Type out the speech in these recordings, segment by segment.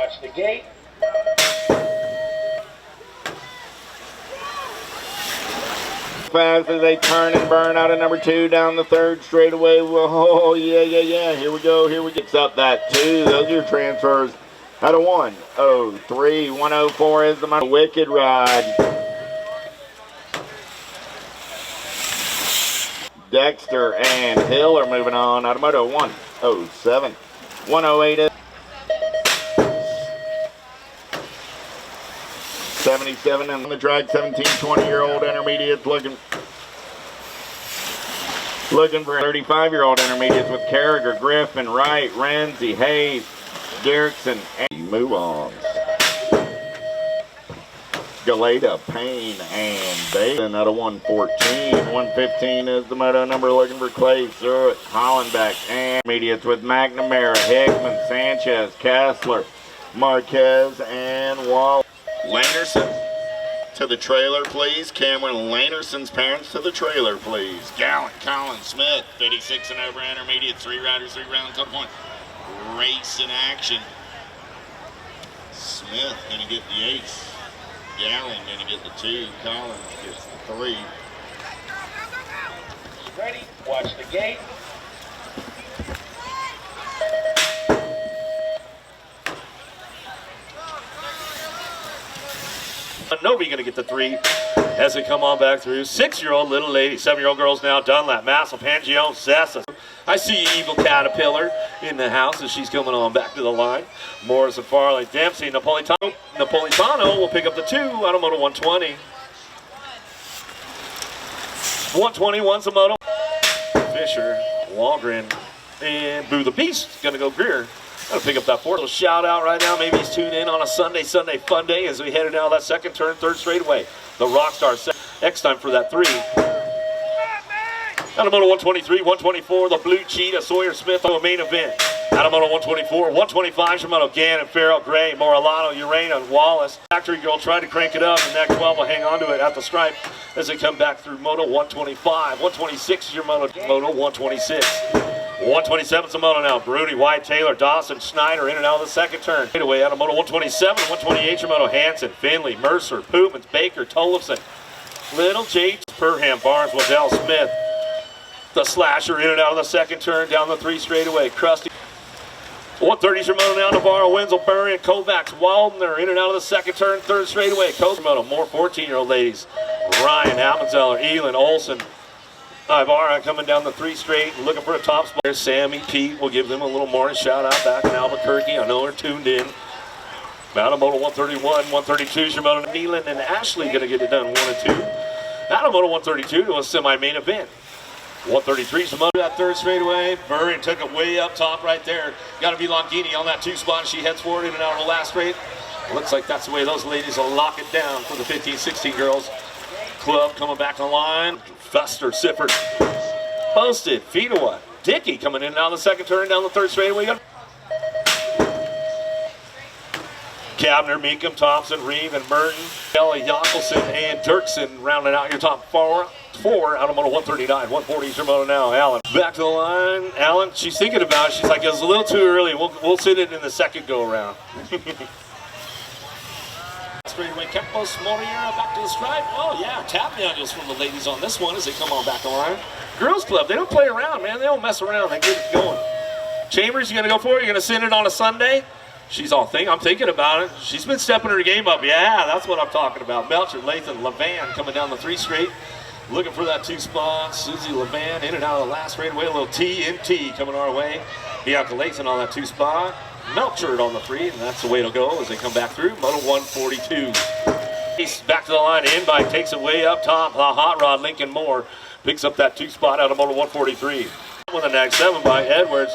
Watch the gate. Fast as they turn and burn out of number 2 down the 3rd straightaway. Oh, yeah. Here we go. Gets up that 2. Those are your transfers. Out of 103. 104 is the Wicked Ride. Dexter and Hill are moving on. Out of moto 107. 108 is 77 on the track. 17, 20-year-old intermediates looking for 35-year-old intermediates with Carragher, Griffin, Wright, Renzi, Hayes, Derrickson, and move on. Galeta, Payne, and Baden out of 114. 115 is the moto number looking for Clay, Surratt, Hollenbeck, and intermediates with McNamara, Hickman, Sanchez, Kessler, Marquez, and Wall. Lanerson to the trailer, please. Cameron Lanerson's parents to the trailer, please. Gallant, Colin Smith, 56 and over intermediate, 3 riders, 3 rounds, top point. Race in action. Smith gonna get the ace. Gallen gonna get the 2. Collins gets the 3. Ready? Watch the gate. Novice going to get the 3 as they come on back through. 6-year-old little lady, 7-year-old girls now. Dunlap, Massel, Pangione, Sessa. I see Evil Caterpillar in the house as she's coming on back to the line. Morris and Farley, Dempsey, Napolitano will pick up the 2 out of moto 120. 121's the moto. Fisher, Walgren, and Boo the Beast going to go Greer. Gonna pick up that 4. Little shout out right now. Maybe he's tuned in on a Sunday fun day as we headed out that 2nd turn, 3rd straightaway. The Rockstar X time for that 3. Out of moto 123, 124, the Blue Cheetah, Sawyer Smith on the main event. Out of moto 124, 125, Shimano, Gannon, Farrell, Gray, Morellano, Urena, and Wallace. Factory Girl tried to crank it up, and that 12 will hang on to it at the stripe as they come back through moto 125. 126 is your moto 126. 127's the moto now. Bruni, White, Taylor, Dawson, Schneider in and out of the 2nd turn. Away out of moto 127, 128 your moto Hanson, Finley, Mercer, Poopmans, Baker, Tollefson, Little, J, Perham, Barnes, Waddell, Smith. The Slasher in and out of the 2nd turn down the 3 straightaway. Krusty. 130's your moto now. Navarro, Wenzel, Burry, and Kovacs. Waldner in and out of the 2nd turn, 3rd straightaway. Coach moto, more 14-year-old ladies. Ryan, Appenzeller, Elin, Olson. Ibarra coming down the 3 straight, looking for a top spot. There's Sammy, Pete. We'll give them a little more shout out back in Albuquerque. I know they're tuned in. Out of moto 131, 132 is your moto. Nealon and Ashley going to get it done 1 and 2. Out of moto 132 to a semi-main event. 133 is the moto that 3rd straightaway. Burry took it way up top right there. Got to be Longini on that 2 spot. She heads forward in and out of the last straight. Looks like that's the way those ladies will lock it down for the 15-16 girls. Club coming back on line. Fuster, Sifford, Posted, Fedewa, Dickey coming in down the 2nd turn, down the 3rd straightaway. Kabner, Meekum, Thompson, Reeve, and Merton, Kelly, Jockelson, and Dirksen rounding out your top 4 out of moto 139. 140 is your moto now. Allen back to the line. Allen, she's thinking about it. She's like, it's a little too early. We'll sit it in the 2nd go around. Straightaway, Kempos, Moriera back to the stripe. Oh yeah, tap manuals from the ladies on this one as they come on back the line. Girls Club, they don't play around, man. They don't mess around. They get it going. Chambers, you gonna go for it? You gonna send it on a Sunday? She's all I'm thinking about it. She's been stepping her game up. Yeah, that's what I'm talking about. Melcher, Lathan, Levan coming down the 3 straight. Looking for that 2 spot. Susie Levan in and out of the last straightaway. A little TNT coming our way. Bianca Lathan on that 2 spot. Melcher on the 3, and that's the way it'll go as they come back through. Moto 142. He's back to the line. Invite takes it way up top. The Hot Rod, Lincoln Moore, picks up that 2 spot out of Moto 143. With a nag 7 by Edwards.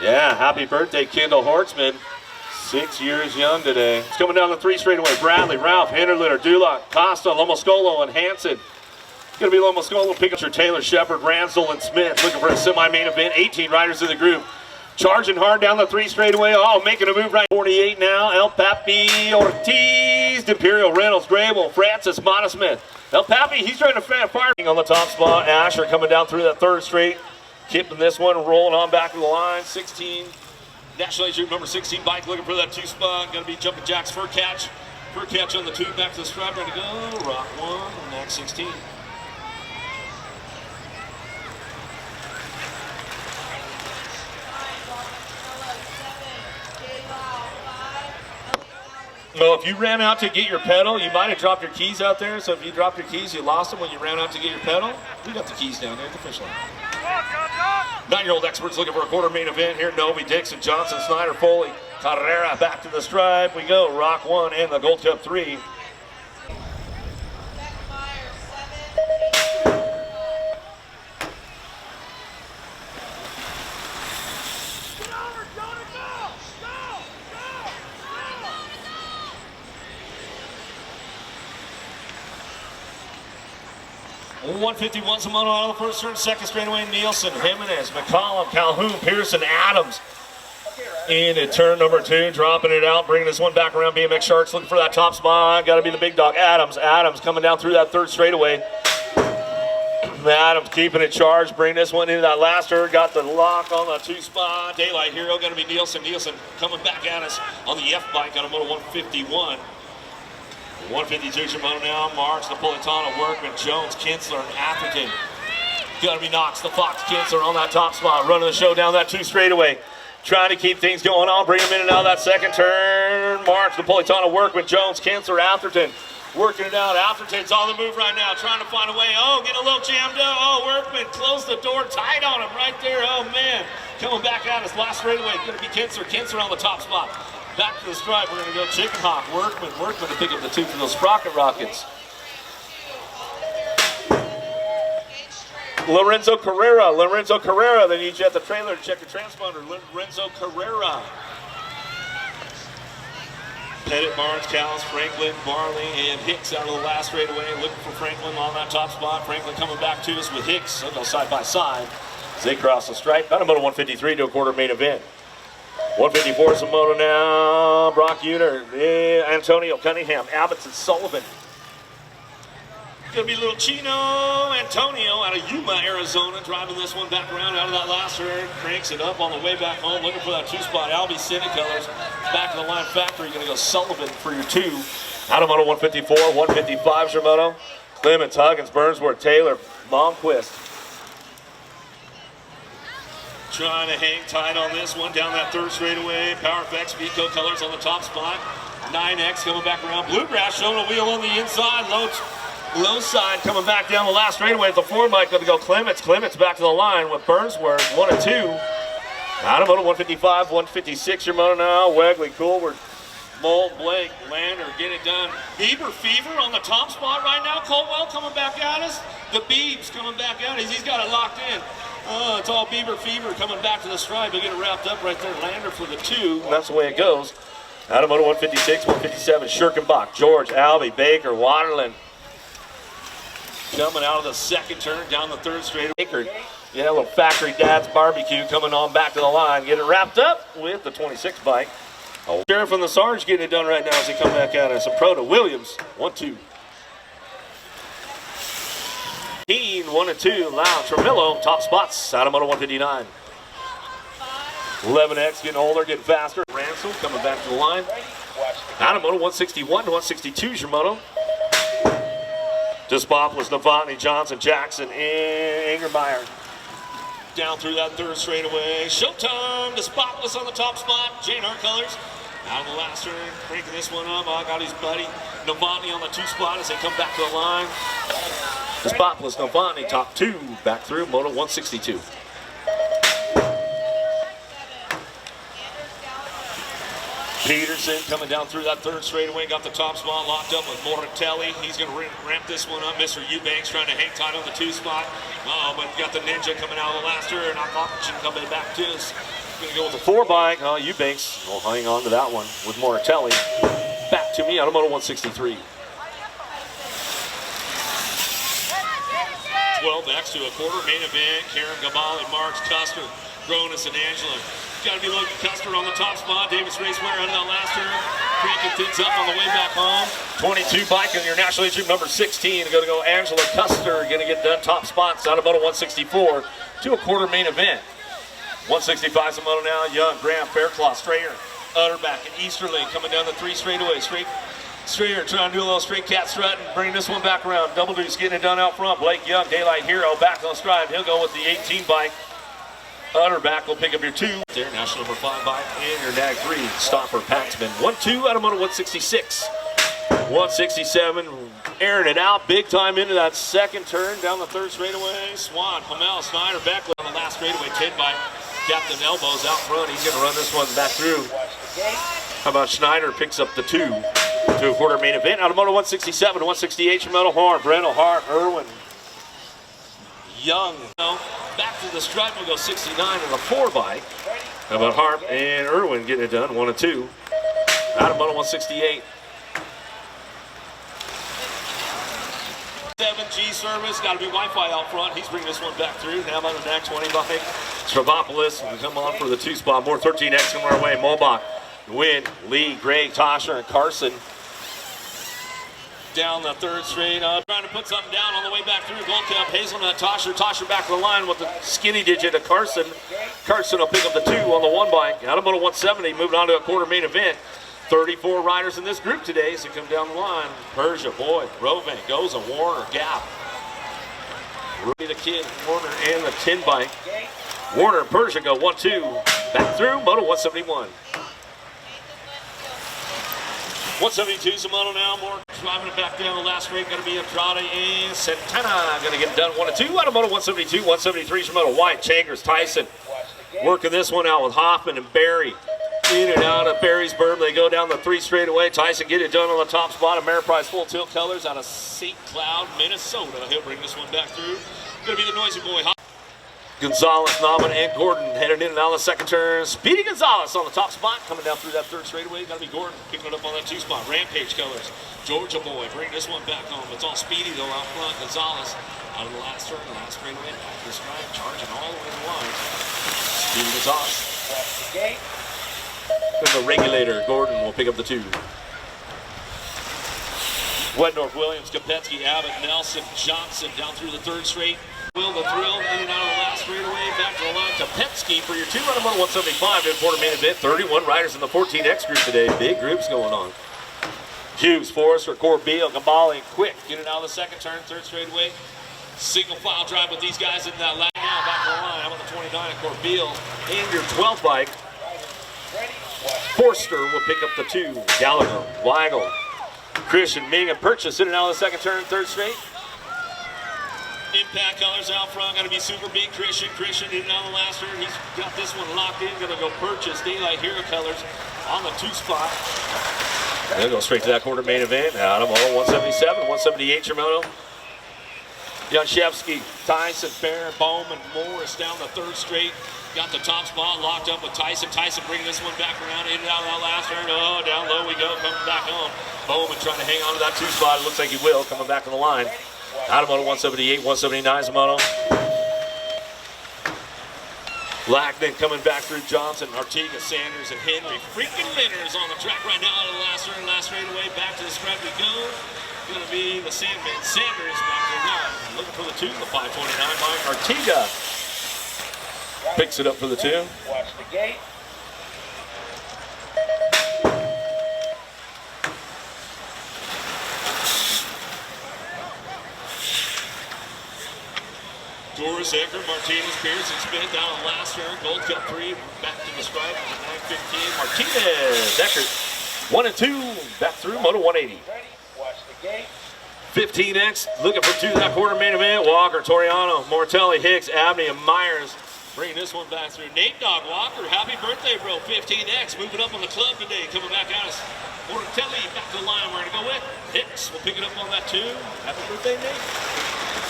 Yeah, happy birthday, Kendall Hortzman. 6 years young today. It's coming down the 3 straightaway. Bradley, Ralph, Hinterlitter, Dulac, Costa, Lomoscolo, and Hanson. It's going to be Lomoscolo, Picture, Taylor, Shepard, Ransel, and Smith. Looking for a semi-main event. 18 riders in the group. Charging hard down the 3 straightaway. Oh, making a move right. 48 now. El Papi, Ortiz, Imperial, Reynolds, Grable, Francis, Smith. El Papi, he's trying to fire on the top spot. Asher coming down through that 3rd straight. Keeping this one rolling on back to the line. 16. National Age Group number 16 bike looking for that 2 spot. Going to be Jumping Jack's fur catch. Fur catch on the 2, back to the stripe, ready to go. Rock 1, next 16. Well, if you ran out to get your pedal, you might have dropped your keys out there. So if you dropped your keys, you lost them when you ran out to get your pedal. We got the keys down there at the fish line. 9-year-old experts looking for a quarter main event here. Novice, Dixon, Johnson, Snyder, Foley, Carrera, back to the stripe. We go. Rock 1 and the Gold Cup 3. Ooh, 151 Samono out of the first turn, second straightaway. Nielsen, Jimenez, McCollum, Calhoun, Pearson, Adams. Into turn number 2, dropping it out, bringing this one back around. BMX Sharks looking for that top spot. Got to be the big dog, Adams. Adams coming down through that third straightaway. Adams keeping it charged, bring this one into that last turn. Got the lock on the 2 spot. Daylight Hero going to be Nielsen. Nielsen coming back at us on the F bike on a moto 151. 152 Shimano now. Marks, Napolitano, Workman, Jones, Kinsler, and Atherton. Got to be Knox, the Fox, Kinsler on that top spot. Running the show down that 2 straightaway. Trying to keep things going on. Bring him in and out of that second turn. Marks, Napolitano, Workman, Jones, Kinsler, Atherton. Working it out. Atherton's on the move right now. Trying to find a way. Oh, getting a little jammed up. Oh, Workman closed the door tight on him right there. Oh, man. Coming back out his last straightaway. Going to be Kinsler. Kinsler on the top spot. Back to the stripe, we're going to go Chicken Hawk, Workman to pick up the 2 for those Sprocket Rockets. Lorenzo Carrera, they need you at the trailer to check the transponder. Lorenzo Carrera. Pettit, Barnes, Callis, Franklin, Barley, and Hicks out of the last straightaway. Looking for Franklin on that top spot. Franklin coming back to us with Hicks. They'll go side by side as they cross the stripe. About a moto 153 to a quarter main event. 154 Samono now. Brock Uter, Antonio Cunningham, Abbott's and Sullivan. Gonna be little Chino Antonio out of Yuma, Arizona, driving this one back around out of that last turn. Cranks it up on the way back home, looking for that 2 spot. Albie City Colors, back to the line factory. Gonna go Sullivan for your 2. Out of moto 154, 155 Shimano. Clements, Huggins, Burnsworth, Taylor, Momquist. Trying to hang tight on this one down that third straightaway. Power Effects, Vico Colors on the top spot. 9X coming back around. Bluegrass showing a wheel on the inside. Low side coming back down the last straightaway at the 4 bike. Going to go Clements. Clements back to the line with Burnsworth. 1 and 2. Out of moto 155, 156 your moto now. Wegley, Coolward, Mold, Blake, Lander, get it done. Bieber Fever on the top spot right now. Colwell coming back at us. The Beebs coming back at us. He's got it locked in. It's all Bieber Fever coming back to the stripe. He'll get it wrapped up right there. Lander for the 2. That's the way it goes. Out of moto 156, 157, Schirkenbach, George, Albie, Baker, Waterland. Coming out of the second turn, down the third straight. Baker, yeah, a little Factory Dad's Barbecue coming on back to the line. Get it wrapped up with the 26 bike. Sheriff and the Sarge getting it done right now as they come back at us. And Proto Williams, 1-2. 1 and 2, Lau, Tremillo, top spots, out of moto 159. 11X getting older, getting faster. Ransom coming back to the line. Out of moto 161 to 162 is your moto. Despopoulos, Novotny, Johnson, Jackson, and Ingermeyer. Down through that third straightaway. Showtime, Despopoulos on the top spot. J&R Colors. Out of the last turn, cranking this one up. I got his buddy Novotny on the 2 spot as they come back to the line. Despopoulos, Novotny, top 2, back through, moto 162. Peterson coming down through that third straightaway, got the top spot locked up with Moratelli. He's going to ramp this one up. Mr. Eubanks trying to hang tight on the 2 spot. Oh, but got the Ninja coming out of the last turn. Option coming back to us. Going to go with the 4 bike. Oh, Eubanks will hang on to that one with Moratelli. Back to me out of moto 163. 12X to a quarter main event. Karen Gabali, Marks, Custer, Gronis, and Angela. Got to be Logan Custer on the top spot. Davis Raceware out of that last turn. Cranking things up on the way back home. 22 bike in your National Age Group number 16. Going to go Angela Custer. Going to get done top spots out of moto 164 to a quarter main event. 165 some moto now. Young, Graham, Faircloth, Strayer, Utterback, and Easterling coming down the 3 straightaway. Strayer trying to do a little straight cat strut and bring this one back around. Double Deuce getting it done out front. Blake Young, Daylight Hero, back on stride. He'll go with the 18 bike. Utterback will pick up your 2. There, national number 5 bike and your nag 3. Stopper, Paxman. 1-2 out of moto 166. 167, airing it out big time into that second turn down the 3rd straightaway. Swan, Hamel, Snyder, Beckley on the last straightaway. 10 by Captain Elbows out front. He's going to run this one back through. How about Schneider picks up the 2 to a quarter main event out of moto 167 to 168. Shimano Horn, Breno Hart, Irwin, Young. Back to the stripe. We'll go 69 on the 4 bike. How about Harp and Irwin getting it done? 1 and 2 out of moto 168. 7G service, got to be Wi-Fi out front. He's bringing this one back through. Now on the next 20 bike. Stravopolis will come on for the 2 spot. More 13X coming our way. Molbach, Wynn, Lee, Gray, Tosher, and Carson. Down the 3rd straight up. Trying to put something down on the way back through. Gold Cap, Hazelnut, Tosher back to the line with the skinny digit of Carson. Carson will pick up the 2 on the 1 bike. Out of moto 170, moving on to a quarter main event. 34 riders in this group today, so come down the line. Persia, Boyd, Rovan, Goza, Warner, Gap. Ruby the Kid, Warner, and the 10 bike. Warner and Persia go 1-2. Back through, moto 171. 172 is a moto now. More driving it back down the last straight. Going to be Andrade and Santana. Going to get it done 1 and 2. Out of moto 172, 173 is moto White, Changers, Tyson. Working this one out with Hoffman and Barry. In and out of Barry's berm. They go down the 3 straightaway. Tyson get it done on the top spot. Ameriprise full tilt colors out of St. Cloud, Minnesota. He'll bring this one back through. Going to be the noisy boy. Gonzalez, Nauman, and Gordon heading in and out of the 2nd turn. Speedy Gonzalez on the top spot. Coming down through that 3rd straightaway. Got to be Gordon picking it up on that 2 spot. Rampage colors. Georgia boy. Bring this one back home. It's all Speedy though out front. Gonzalez out of the last turn. The last straightaway. Back to the stride. Charging all the way to the line. Speedy Gonzalez. And the regulator, Gordon, will pick up the 2. Wetnorf, Williams, Kopetsky, Abbott, Nelson, Johnson down through the 3rd straight. Will the thrill in and out of the last straightaway. Back to the line. Kopetsky for your 2 out of 175 to a quarter main event. 31 riders in the 14X group today. Big groups going on. Hughes, Forrester, Corbeil, Gabali, Quick. Get it out of the 2nd turn, 3rd straightaway. Single file drive with these guys in that line now. Back to the line. How about the 29 at Corbeil and your 12 bike. Forster will pick up the 2. Gallagher, Weigel, Christian, Ming, and Purchase in and out of the 2nd turn, 3rd straight. Impact colors out front, got to be super big. Christian in and out of the last turn. He's got this one locked in. Going to go Purchase. Daylight Hero colors on the 2 spot. They'll go straight to that quarter main event. Out of 177, 178 Shimano. Janshevsky, Tyson, Barron, Bowman, Morris down the 3rd straight. Got the top spot locked up with Tyson. Tyson bringing this one back around in and out of that last turn. Oh, down low we go, coming back home. Bowman trying to hang on to that 2 spot. It looks like he will, coming back on the line. Out of moto 178, 179 is a moto. Lackman coming back through Johnson, Artiga, Sanders, and Henry. Freaking Linners on the track right now out of the last turn. Last straightaway, back to the stripe we go. Going to be the Sandman. Sanders back to the line. Looking for the 2, the 529 by Artiga. Picks it up for the 2. Watch the gate. Doris, Ecker, Martinez, Pierce, and Smith down on the last turn. Gold Cup 3, back to the stripe. 9:15. Martinez, Eckert, 1 and 2, back through moto 180. Ready. Watch the gate. 15X, looking for 2 that quarter main event. Walker, Toriano, Mortelli, Hicks, Abney, and Myers. Bringing this one back through. Nate Dog Walker, happy birthday, bro. 15X, moving up on the club today. Coming back at us. Mortelli, back to the line. We're going to go with Hicks. We'll pick it up on that 2. Happy birthday, Nate.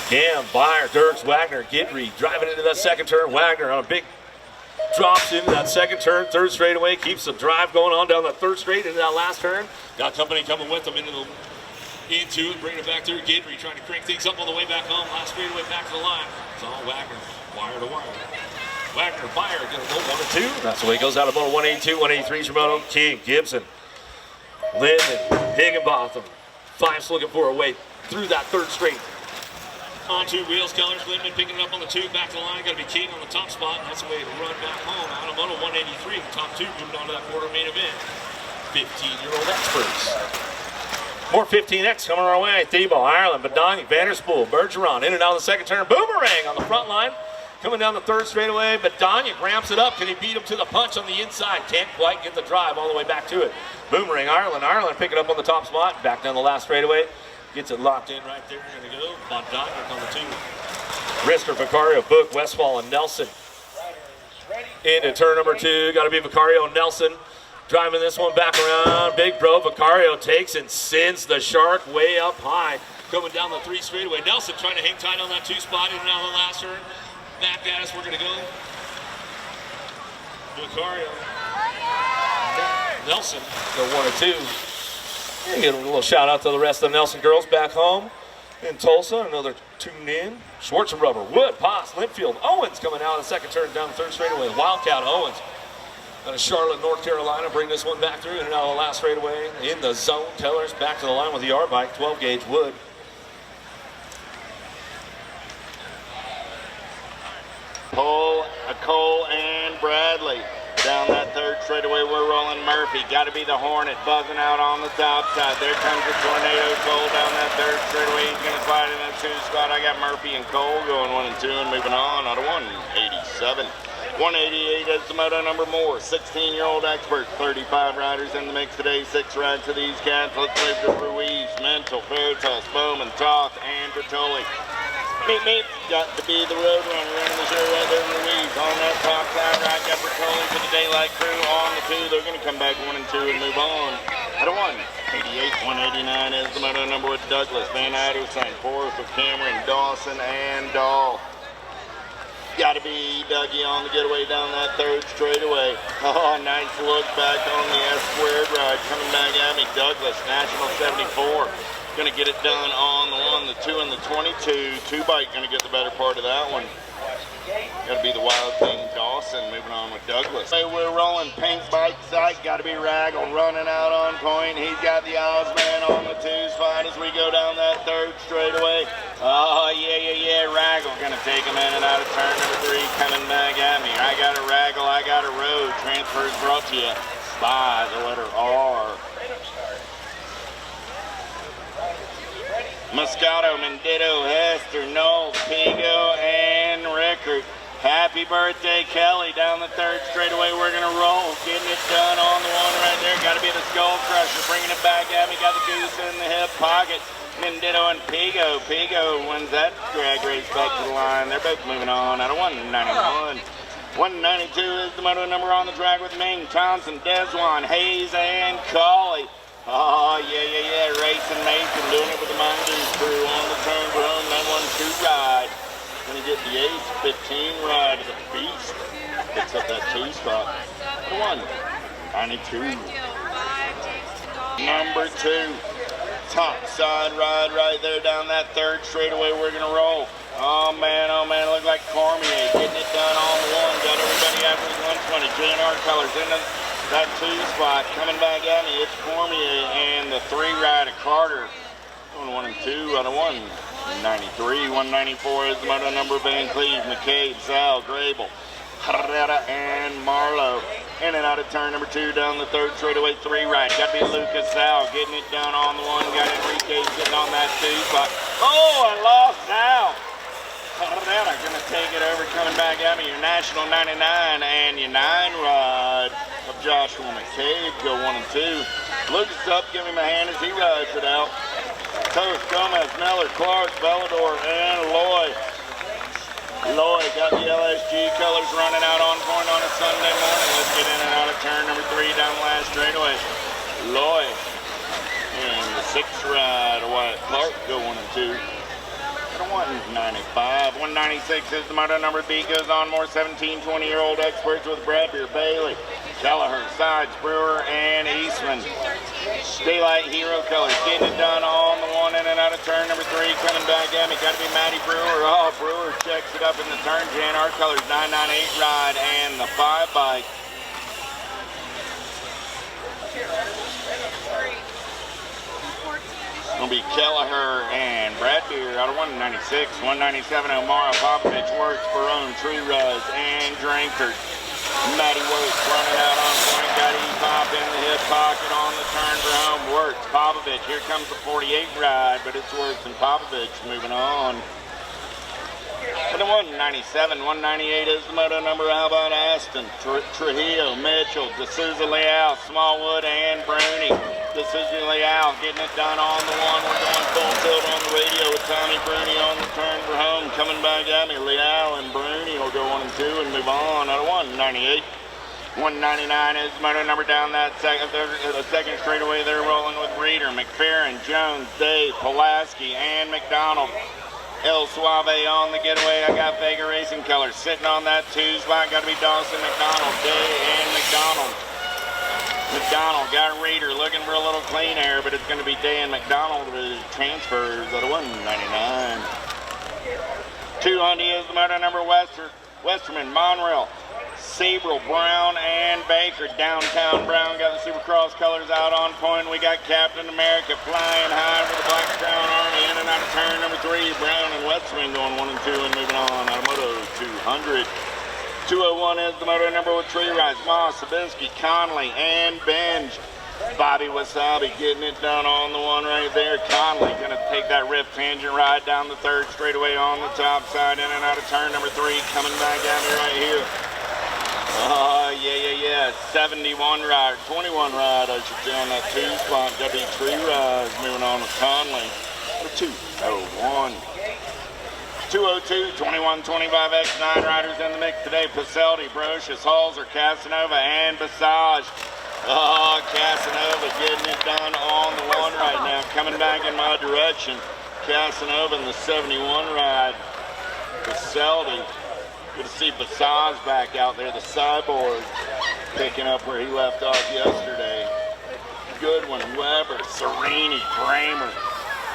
Cam, Byer, Dirks, Wagner, Gidry driving into that 2nd turn. Wagner on a big drops into that 2nd turn, 3rd straightaway. Keeps the drive going on down the 3rd straight into that last turn. Got company coming with them into it, bringing it back through. Gidry trying to crank things up on the way back home. Last straightaway back to the line. It's all Wagner, wire to wire. Wagner, Byer, going to go 1 and 2. That's the way it goes out of moto 182, 183 Shimano. King, Gibson, Linden, Higginbotham. Fives looking for a way through that 3rd straight. On two wheels, Colors, Lindman picking it up on the two, back to the line, got to be King on the top spot, and that's the way to run back home. Out of moto 183, the top two moving on to that quarter main event. 15-year-old experts. More 15X coming our way. Thiebaud, Ireland, Badani, Vanderspool, Bergeron, in and out of the second turn. Boomerang on the front line. Coming down the third straightaway, Badani ramps it up. Can he beat him to the punch on the inside? Can't quite get the drive all the way back to it. Boomerang, Ireland picking up on the top spot. Back down the last straightaway. Gets it locked in right there. Going to go. Badani on the two. Rister, Vicario, Book, Westfall, and Nelson. Into turn number two. Got to be Vicario, Nelson. Driving this one back around. Big Bro Vicario takes and sends the Shark way up high. Coming down the three straightaway. Nelson trying to hang tight on that two spot. In and out of the last turn. Back at us. We're going to go. Vicario. Nelson go 1 or 2. And get a little shout out to the rest of the Nelson girls back home in Tulsa. Another tuned in. Schwarzenrubber, Wood, Potts, Linfield, Owens coming out of the second turn down the third straightaway. Wildcat Owens. Out of Charlotte, North Carolina, bring this one back through in and out of the last straightaway. In the zone, Tellers back to the line with the R-Bike, 12-gauge Wood. Cole and Bradley. Down that third straightaway, we're rolling Murphy. Got to be the Hornet buzzing out on the top side. There comes the Tornado. Cole down that third straightaway. He's going to slide in that two spot. I got Murphy and Cole going 1 and 2 and moving on out of 187. 188 is the moto number more. 16-year-old expert. 35 riders in the mix today. 6 rides to these cats. Let's move to Ruiz, Mental, Veritas, Bowman, Toth, and Bertoli. Meep, got to be the road runner running the show right there in Louise. On that top side, right, got Bertoli for the Daylight Crew on the 2. They're going to come back 1 and 2 and move on. Out of 188, 189 is the moto number with Douglas, Van Iderson, 4th with Cameron, Dawson, and Dahl. Got to be Dougie on the getaway down that third straightaway. Oh, nice look back on the S-squared ride. Coming back at me, Douglas, National 74. Going to get it done on the 1, the 2, and the 22. 2-bike going to get the better part of that one. Got to be the Wild King Dawson moving on with Douglas. Hey, we're rolling Pink Bike Sight. Got to be Raggle running out on point. He's got the Ozman on the 2 spot as we go down that third straightaway. Oh, yeah. Raggle going to take him in and out of turn number 3 coming back at me. I got a Raggle, I got a Road. Transfers brought to you by the letter R. Moscato, Mendito, Hester, Knowles, Pigo, and Rickard. Happy birthday, Kelly. Down the third straightaway, we're going to roll. Getting it done on the 1 right there. Got to be the Skull Crusher. Bringing it back at me. Got the goose in the hip pocket. Mendito and Pigo. Pigo wins that drag race back to the line. They're both moving on out of 191. 192 is the moto number on the track with Ming, Thompson, Deswan, Hayes, and Colley. Oh, yeah. Racing Mason doing it with the Mongoose crew on the turn for home. That 1-2 ride. Gonna get the 8-15 ride of the Beast. Picks up that 2 spot. 192. Number 2. Top side ride right there down that third straightaway. We're gonna roll. Oh man, look like Cormier getting it done on the 1. Got everybody after his 120. JNR colors in that 2 spot. Coming back at me, it's Cormier and the 3 ride of Carter. Going 1 and 2 out of 193. 194 is the moto number of Van Cleve, McCabe, Sal, Grable, Herrera, and Marlowe. In and out of turn number 2 down the third straightaway, 3 right. Got to be Lucas Sal getting it done on the 1. Got Enrique sitting on that 2 spot. Oh, I lost Sal. Herrera gonna take it over, coming back at me. Your National 99 and your 9 ride of Joshua McCabe go 1 and 2. Lucas up, give him a hand as he rides it out. Toast, Gomez, Miller, Clark, Bellador, and Lloyd. Lloyd got the LSG colors running out on point on a Sunday morning. Let's get in and out of turn number 3 down the last straightaway. Lloyd and the 6th ride of Wyatt Clark go 1 and 2. 195. 196 is the moto number. B goes on more 17, 20-year-old experts with Bradbeer, Bailey, Kelleher, Sides, Brewer, and Eastman. Daylight Hero colors getting it done on the 1 in and out of turn number 3. Coming back at me. Got to be Matty Brewer. Oh, Brewer checks it up in the turn. JNR colors 998 ride and the 5 bike. Gonna be Kelleher and Brad Beer out of 196. 197, Omar Popovich works for own Tree Rise and Drinkard. Matty Works running out on point. Got E-Pop in the hip pocket on the turn for home. Works. Popovich. Here comes the 48 ride, but it's Works and Popovich moving on. For the 197, 198 is the moto number. How about Aston? Trujillo, Mitchell, D'Souza Leal, Smallwood, and Bruni. D'Souza Leal getting it done on the one. We're going full tilt on the radio with Tommy Bruni on the turn for home. Coming back at me, Leal and Bruni will go 1 and 2 and move on out of 198. 199 is the moto number down that the second straightaway. They're rolling with Reeder, McFerrin, Jones, Day, Pulaski, and McDonald. El Suave on the getaway. I got Vega Racing Colors sitting on that 2 spot. Got to be Dawson, McDonald, Day, and McDonald. McDonald got Reeder looking for a little clean air, but it's going to be Day and McDonald with transfers out of 199. 200 is the moto number. Westerman, Monreal, Seabrill, Brown, and Baker. Downtown Brown got the Supercross colors out on point. We got Captain America flying high for the Black Crown Army in and out of turn number 3. Brown and Westerman going 1 and 2 and moving on out of Moto 200. 201 is the moto number with Tree Rise, Moss, Sabinski, Conley, and Benj. Bobby Wasabi getting it done on the one right there. Conley going to take that rift tangent ride down the third straightaway on the top side in and out of turn number 3. Coming back at me right here. Yeah. 71 ride, 21 ride, I should say, on that 2 spot. W Tree Rise moving on with Conley. 201. 202, 21, 25X, 9 riders in the mix today. Pacelli, Brocious, Halser, Casanova, and Basage. Casanova getting it done on the one right now. Coming back in my direction. Casanova in the 71 ride. Pacelli. Good to see Basage back out there. The Cyborg picking up where he left off yesterday. Goodwin, Weber, Serini, Kramer.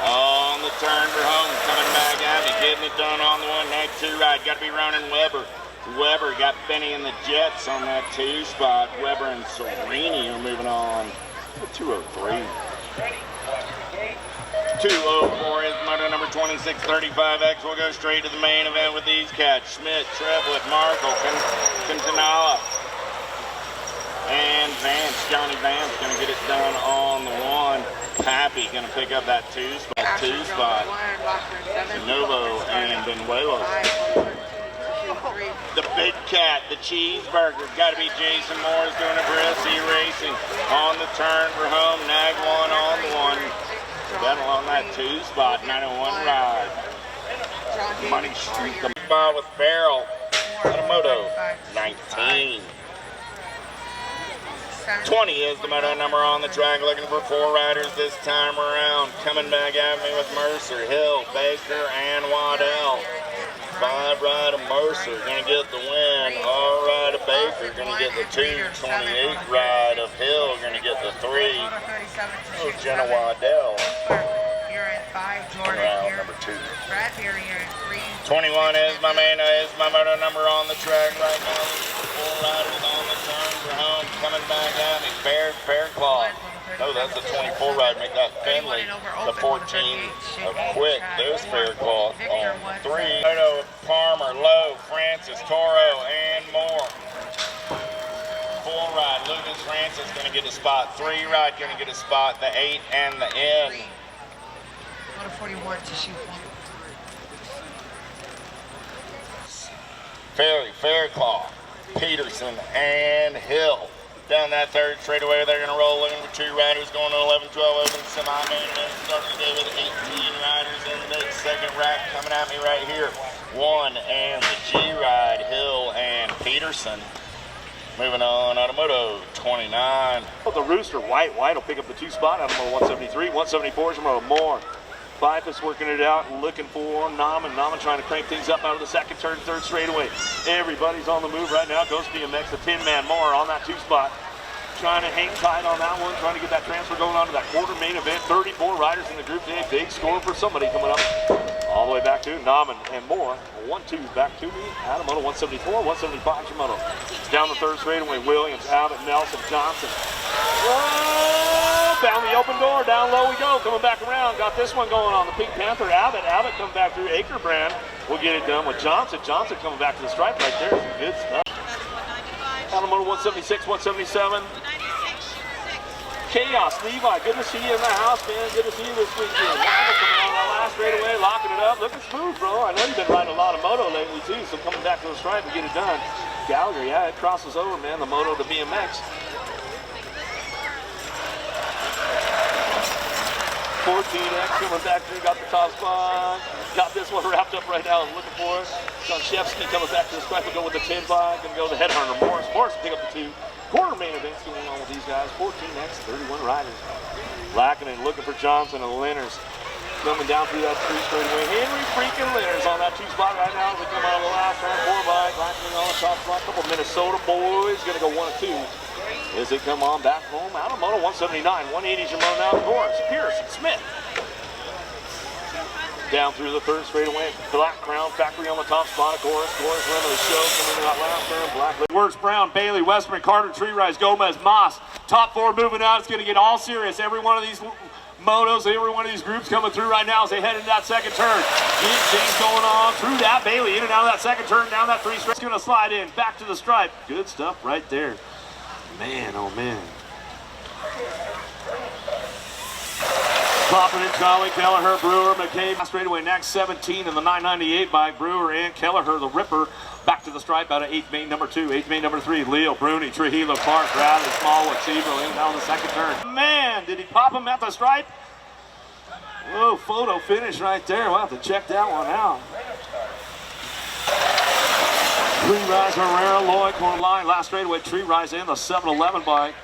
On the turn for home, coming back at me, getting it done on the 192 ride. Got to be Ronan Weber. Weber got Benny and the Jets on that 2 spot. Weber and Serini are moving on to 203. 204 is moto number 2635X. We'll go straight to the main event with these cats. Schmidt, Treblett, Markle, Quintanilla, and Vance. Johnny Vance going to get it done on the 1. Pappy going to pick up that 2 spot. Novo and Benuelos. The Big Cat, the Cheeseburger. Got to be Jason Moore's doing it for SC Racing. On the turn for home. Nag 1 on the 1. Battle on that 2 spot. 901 ride. Money Street. The spot with Farrell. Moto 19. 20 is the moto number on the track, looking for 4 riders this time around. Coming back at me with Mercer, Hill, Baker, and Waddell. 5 ride of Mercer, gonna get the win. All ride of Baker, gonna get the 2. 28 ride of Hill, gonna get the 3. Oh, Jenna Waddell. Round number 2. 21 is my moto number on the track right now. 4 riders on the turn for home. Coming back at me. Faircloth. No, that's the 24 ride. Make that Finley. The 14 of Quick. There's Faircloth on 3. Moto, Palmer, Lowe, Francis, Toro, and more. 4 ride. Lucas Francis going to get a spot. 3 ride going to get a spot. The 8 and the N. 41 to shoot. Faircloth, Peterson, and Hill. Down that third straightaway, they're going to roll looking for 2 riders going to 11-12 open semi-main event. Starting today with 18 riders in the mix. Second rack coming at me right here. 1 and the G-Ride, Hill and Peterson. Moving on, Automoto 29. The Rooster, White will pick up the 2 spot. Automoto 173, 174 is Automoto Moore. Bipus working it out and looking for Nauman. Nauman trying to crank things up out of the second turn, third straightaway. Everybody's on the move right now. Ghost BMX, the 10-man Moore on that 2 spot. Trying to hang tight on that one, trying to get that transfer going on to that quarter main event. 34 riders in the group today. Big score for somebody coming up all the way back to Nauman and Moore. 1-2 back to me. Automoto 174, 175 Shimono. Down the third straightaway, Williams, Abbott, Nelson, Johnson. Whoa! found the open door. Down low we go. Coming back around. Got this one going on the Pink Panther. Abbott coming back through Akerbrand. We'll get it done with Johnson. Johnson coming back to the stripe right there. Some good stuff. Out of motor 176, 177. Chaos, Levi, good to see you in the house, man. Good to see you this weekend. Coming on that last straightaway, locking it up. Looking smooth, bro. I know you've been riding a lot of moto lately, too, so coming back to the stripe and get it done. Gallagher, yeah, it crosses over, man, the moto to BMX. 14X coming back through, got the top spot. Got this one wrapped up right now, looking for us. Shevsky coming back to the stripe, will go with the 10 bike, and go the headhunter. Morris will pick up the 2. Quarter main events going on with these guys. 14X, 31 riders. Lackinen looking for Johnson and Lenners coming down through that 3 straightaway. Henry freaking Lenners on that 2 spot right now as they come out of the last round. 4 bike, Lackinen on the top spot. A couple Minnesota boys going to go 1 and 2 as they come on back home. Out of moto 179, 180's your moto now. Norris, Pierce, and Smith. Down through the 3rd straightaway. Black Crown Factory on the top spot. Of course running the show coming in that last turn. Black Works Brown, Bailey, Westman, Carter, Tree Rise, Gomez, Moss. Top 4 moving out. It's going to get all serious. Every one of these motos, every one of these groups coming through right now as they head into that 2nd turn. James going on through that. Bailey in and out of that 2nd turn, down that 3 straight. It's going to slide in, back to the stripe. Good stuff right there. Man, oh man. Coppin, Charlie, Kelleher, Brewer, McCabe. Straightaway next 17 in the 998 by Brewer and Kelleher, the Ripper. Back to the stripe out of 8th main number 2, 8th main number 3. Leo, Bruni, Trujillo, Clark, Bradley, Smallwood, Seabrill in and out of the 2nd turn. Man, did he pop him at the stripe? Whoa, photo finish right there. We'll have to check that one out. Tree Rise, Herrera, Lloyd, corner line. Last straightaway, Tree Rise in the 711 bike.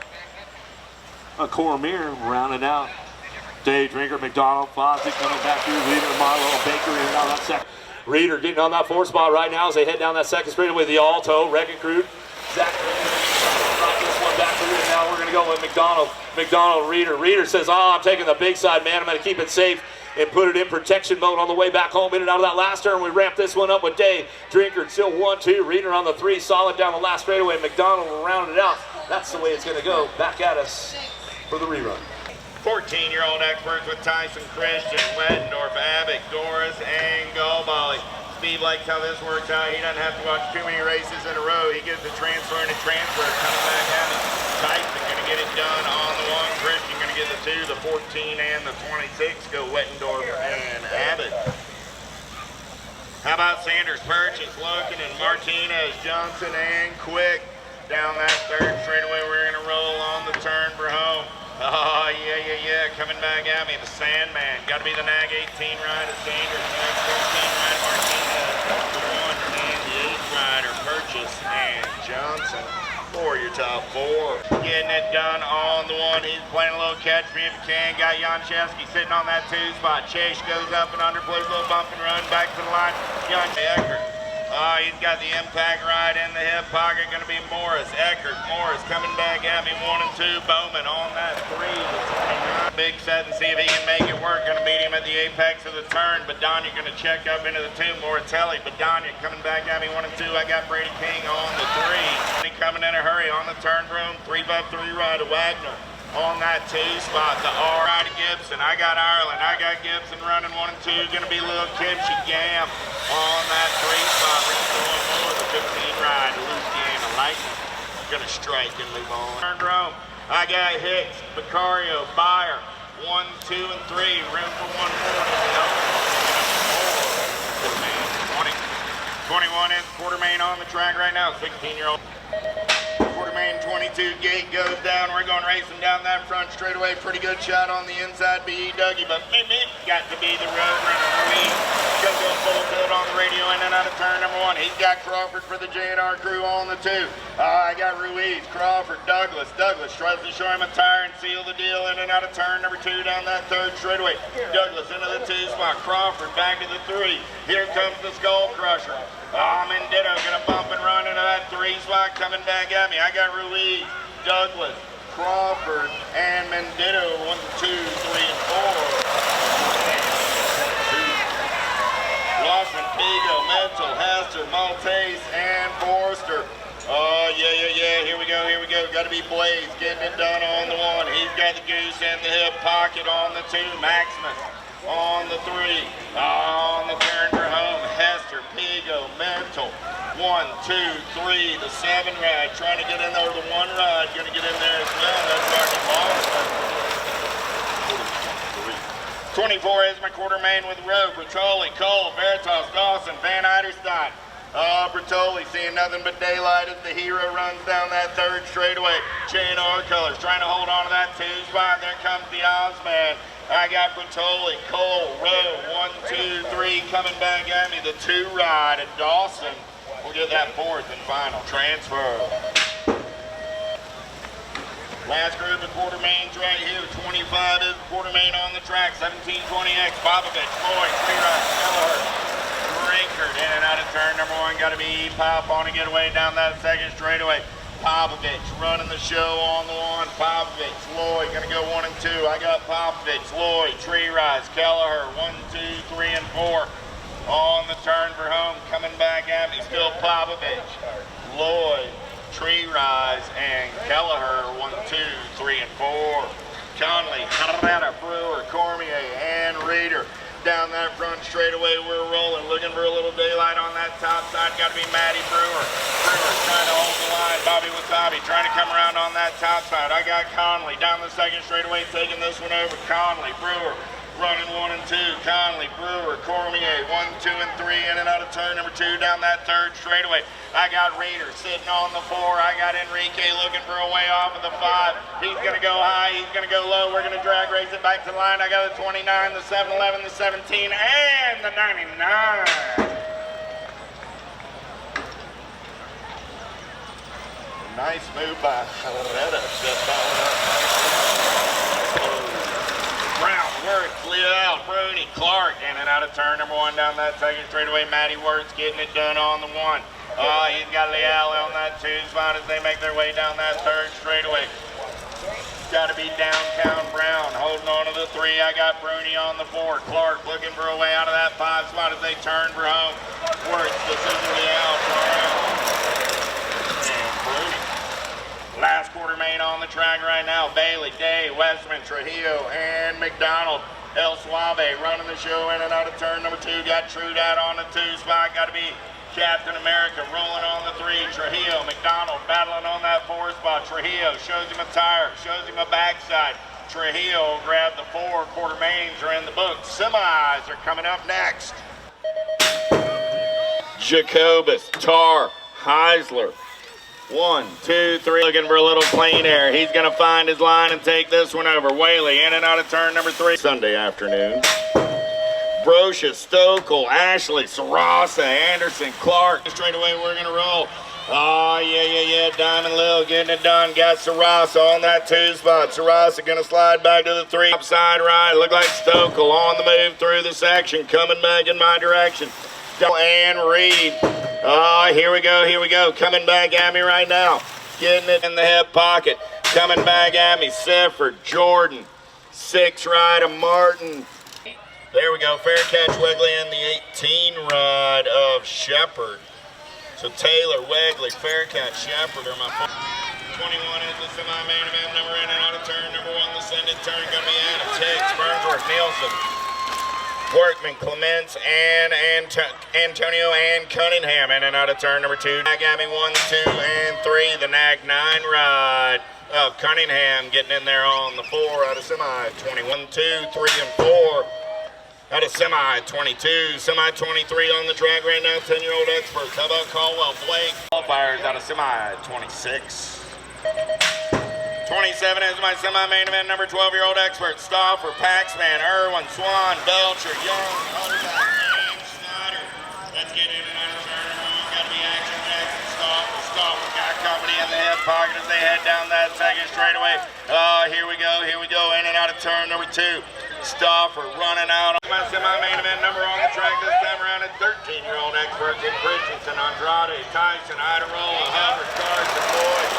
Cormier rounded out. Day Drinker, McDonald, Fozzie coming back through, Reader, Marlowe, Baker in and out of that 2nd. Reader getting on that 4th spot right now as they head down that 2nd straightaway. The Alto, Wrecking Crew. Zach brought this one back through, and now we're going to go with McDonald. McDonald, Reader. Reader says, I'm taking the big side, man. I'm going to keep it safe and put it in protection mode on the way back home. In and out of that last turn, we ramp this one up with Day Drinker. Still 1-2. Reader on the 3, solid down the last straightaway. McDonald will round it out. That's the way it's going to go. Back at us for the rerun. 14-year-old experts with Tyson, Christian, Weddendorf, Abbott, Doris, and Gobali. Steve likes how this works out. He doesn't have to watch too many races in a row. He gets the transfer and a transfer coming back at him. Tyson going to get it done on the 1. Christian going to get the 2, the 14, and the 26. Go Wettendorf and Abbott. How about Sanders, Purchase, Loken, and Martinez, Johnson, and Quick. Down that 3rd straightaway, we're going to roll on the turn for home. Oh, yeah. Coming back at me, the Sandman. Got to be the NAG 18 rider, Sanders. NAG 14 rider, Martinez. The 1 and the 8 rider, Purchase, and Johnson. For your top 4. Getting it done on the 1. He's playing a little catch me if he can. Got Yanchevsky sitting on that 2 spot. Chase goes up and under, plays a little bump and run back to the line. Eckert. He's got the impact right in the hip pocket. Going to be Morris. Eckert. Morris coming back at me. 1 and 2. Bowman on that 3. Big set and see if he can make it work. Going to meet him at the apex of the turn. Badania going to check up into the 2. Moratelli. Badania coming back at me. 1 and 2. I got Brady King on the 3. He coming in a hurry on the turn room. 3x3 rider. Wagner. On that 2 spot, the R out of Gibson. I got Ireland. I got Gibson running 1 and 2. Going to be Lil Kimchi Gam on that 3 spot. We're going more the 15 ride. Loose Gam and Lightning. Going to strike and move on. Turn Rome. I got Hicks, Vicario, Byer. 1, 2, and 3. Room for 1 more. 20. 21 in quarter main on the track right now. 16-year-old. Quarter main 22 gate goes down. We're going racing down that front straightaway. Pretty good shot on the inside. B.E. Dougie, but got to be the road runner. Ruiz goes go full tilt on the radio in and out of turn number 1. He's got Crawford for the J&R crew on the 2. I got Ruiz, Crawford, Douglas. Douglas tries to show him a tire and seal the deal in and out of turn number 2 down that 3rd straightaway. Douglas into the 2 spot. Crawford back to the 3. Here comes the Skull Crusher. Mendito gonna bump and run into that 3 spot coming back at me. I got Ruiz, Douglas, Crawford, and Mendito. 1, 2, 3, and 4. Lossman, Pigo, Mental, Hester, Maltese, and Forster. Oh, yeah. Here we go. Got to be Blaze getting it done on the one. He's got the goose in the hip pocket on the two. Maximus on the three. On the turn for home. Hester, Pigo, Mental. 1, 2, 3. The 7 ride. Trying to get in there. The 1 ride. Going to get in there as well. That's Sergeant Wallace. 24 is my quarter main with Rowe, Bertoli, Cole, Veritas, Dawson, Van Eiderstein. Bertoli seeing nothing but daylight as the hero runs down that third straightaway. Chain R colors trying to hold on to that 2 spot. There comes the Ozman. I got Bertoli, Cole, Rowe, 1, 2, 3 coming back at me. The 2 ride and Dawson will get that 4th and final transfer. Last group of quarter mains right here. 25 is quarter main on the track. 1720X, Bobovich, Floyd, 3 ride, Kelleher. Rinkard in and out of turn number 1. Got to be Pop on to get away down that second straightaway. Popovich running the show on the 1. Popovich, Lloyd going to go 1 and 2. I got Popovich, Lloyd, Tree Rise, Kelleher, 1, 2, 3, and 4. On the turn for home, coming back at me. Still Popovich, Lloyd, Tree Rise, and Kelleher, 1, 2, 3, and 4. Conley, Harada, Brewer, Cormier, and Reeder. Down that front straightaway, we're rolling. Looking for a little daylight on that top side. Got to be Matty Brewer. Brewer trying to hold the line. Bobby Wasabi trying to come around on that top side. I got Conley down the second straightaway, taking this one over. Conley, Brewer. Running 1 and 2, Conley, Brewer, Cormier, 1, 2, and 3, in and out of turn number 2 down that third straightaway. I got Reeder sitting on the 4. I got Enrique looking for a way off of the 5. He's going to go high, he's going to go low. We're going to drag race it back to the line. I got the 29, the 7-11, the 17, and the 99. Nice move by Loretta. Brown, Wirtz, Leal, Bruni, Clark, in and out of turn number 1 down that second straightaway. Matty Wirtz getting it done on the 1. He's got Leal on that 2 spot as they make their way down that third straightaway. Got to be downtown Brown, holding on to the 3. I got Bruni on the 4. Clark looking for a way out of that 5 spot as they turn for home. Wirtz, this is Leal, Brown, and Bruni. Last quarter main on the track right now. Bailey, Day, Westman, Trujillo, and McDonald. El Suave running the show in and out of turn number 2. Got Trudat on the 2 spot. Got to be Captain America rolling on the 3. Trujillo, McDonald battling on that 4 spot. Trujillo shows him a tire, shows him a backside. Trujillo grabbed the 4. Quarter mains are in the books. Semis are coming up next. Jacobus, Tar, Heisler. 1, 2, 3, looking for a little clean air. He's going to find his line and take this one over. Whaley in and out of turn number 3. Sunday afternoon. Brocia, Stokel, Ashley, Sarasa, Anderson, Clark. Straight away, we're going to roll. Oh, yeah. Diamond Lil getting it done. Got Sarasa on that 2 spot. Sarasa going to slide back to the 3. Upside right. Look like Stokel on the move through the section. Coming back in my direction. And Reed. Oh, here we go. Coming back at me right now. Getting it in the hip pocket. Coming back at me. Sifford, Jordan. 6 ride of Martin. There we go. Fair catch Wegley in the 18 ride of Shepard. So Taylor, Wegley, fair catch, Shepard are my 21 is the semi-main event number in and out of turn number 1. The send it turn going to be Adams, Hicks, Burnsworth, Nielsen. Workman, Clements, and Antonio and Cunningham in and out of turn number 2. Nag at me 1, 2, and 3. The Nag 9 ride of Cunningham getting in there on the 4 out of semi 21, 2, 3, and 4. Out of semi 22, semi 23 on the track right now. 10-year-old experts. How about Caldwell Blake? Qualifiers out of semi 26. 27 is my semi-main event number 12-year-old expert. Stauffer, Paxman, Irwin, Swan, Belcher, Young, Hutterback, and Snyder. Let's get in and out of turn number 1. Got to be Action Jackson, Stauffer. Got company in the hip pocket as they head down that second straightaway. Here we go. In and out of turn number 2. Stauffer running out. My semi-main event number on the track this time around at 13-year-old experts in Christensen, Andrade, Tyson, Iderola, Hubbard, Carson, Boyd,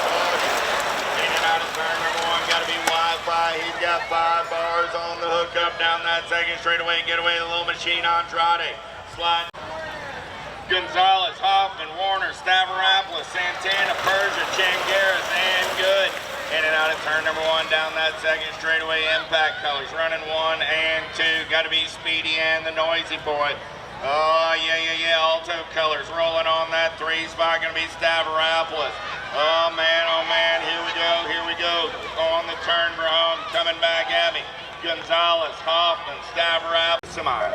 out of turn number 1, got to be Wi-Fi. He's got 5 bars on the hookup down that second straightaway. Get away the little machine, Andrade. Slide. Gonzalez, Hoffman, Warner, Stavropoulos, Santana, Persia, Changaris, and Good. In and out of turn number 1 down that second straightaway. Impact Colors running 1 and 2. Got to be Speedy and the Noisy Boy. Oh, yeah. Alto Colors rolling on that 3 spot. Going to be Stavropoulos. Oh, man. Here we go. On the turn for home. Coming back at me. Gonzalez, Hoffman, Stavropoulos. Semi.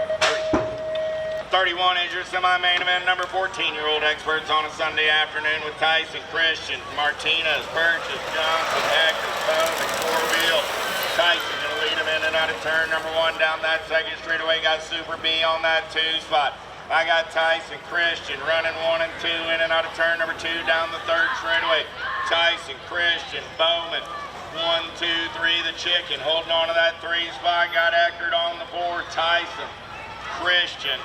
31 is your semi-main event, number 14-year-old experts on a Sunday afternoon with Tyson, Christian, Martinez, Purchase, Johnson, Hector, Bowman, Corville. Tyson gonna lead him in and out of turn number 1 down that second straightaway. Got Super B on that 2 spot. I got Tyson, Christian running 1 and 2 in and out of turn number 2 down the third straightaway. Tyson, Christian, Bowman. 1, 2, 3, the chicken holding on to that 3 spot. Got Eckert on the 4. Tyson, Christian.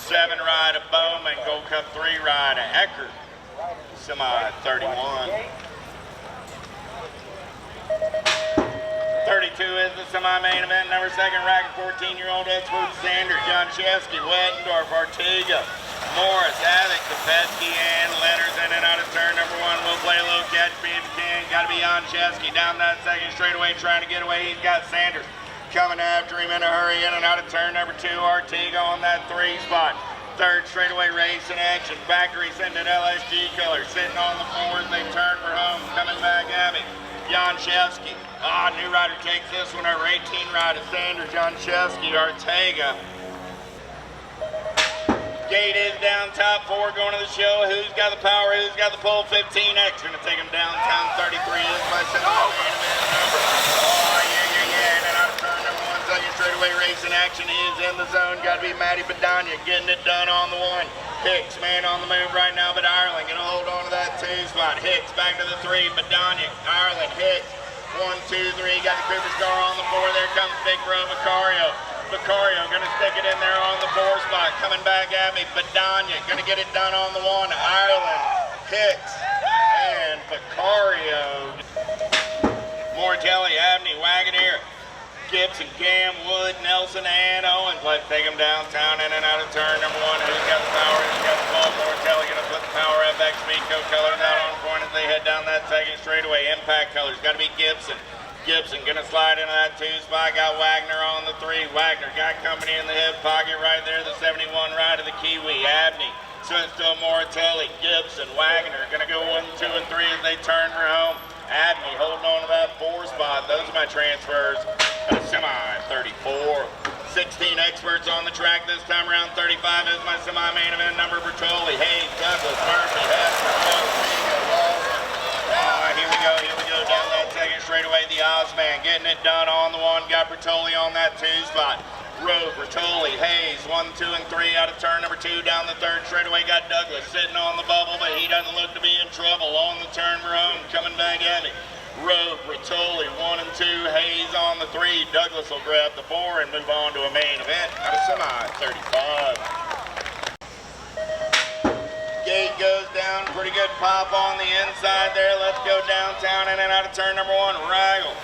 7 ride of Bowman, Gold Cup 3 ride of Eckert, semi 31. 32 is the semi-main event, number 2nd racket, 14-year-old expert Sanders, John Chesky, Wettendorf, Ortega, Morris, Avick, Kopetsky, and Leonard's in and out of turn number 1. We'll play low catch, B if you can. Got to be on Chesky down that second straightaway, trying to get away. He's got Sanders coming after him in a hurry, in and out of turn number 2. Ortega on that 3 spot. Third straightaway race in action. Factory sending LSG Colors. Sitting on the 4th, they turn for home. Coming back at me. Janchevsky. New rider takes this one over. 18 ride of Sanders. Janchevsky, Ortega. Gate is down top 4 going to the show. Who's got the power? Who's got the pull? 15X. Going to take him downtown. 33 is my semi-main event number. Second straightaway race in action is in the zone. Got to be Matty Badania getting it done on the 1. Hicks, man on the move right now, but Ireland going to hold on to that 2 spot. Hicks back to the 3. Badania, Ireland, Hicks. 1, 2, 3. Got the Cooper's car on the 4. There comes Big Bro Vicario. Vicario going to stick it in there on the 4 spot. Coming back at me. Badania going to get it done on the 1. Ireland, Hicks, and Vicario. Mortelli, Abney, Wagoneer. Gibson, Gam, Wood, Nelson, and Owens. Let's take them downtown in and out of turn number 1. Who's got the power? Who's got the ball? Mortelli going to put the power FX Speedco Colors out on point as they head down that second straightaway. Impact Colors got to be Gibson. Gibson going to slide into that 2 spot. Got Wagner on the 3. Wagner got company in the hip pocket right there. The 71 ride of the Kiwi. Abney. Swings to Mortelli. Gibson. Wagner going to go 1, 2, and 3 as they turn for home. Abney holding on to that 4 spot. Those are my transfers. Semi 34. 16 experts on the track this time around. 35 is my semi-main event number. Bertoli, Hayes, Douglas, Murphy, Hester, Here we go. Down that second straightaway. The Ozman getting it done on the 1. Got Bertoli on that 2 spot. Rowe, Bertoli, Hayes, 1, 2, and 3 out of turn number 2 down the third straightaway. Got Douglas sitting on the bubble, but he doesn't look to be in trouble on the turn for home. Coming back at me. Rowe, Bertoli, 1 and 2, Hayes on the 3. Douglas will grab the 4 and move on to a main event out of semi 35. Gate goes down, pretty good pop on the inside there. Let's go downtown in and out of turn number 1. Raggle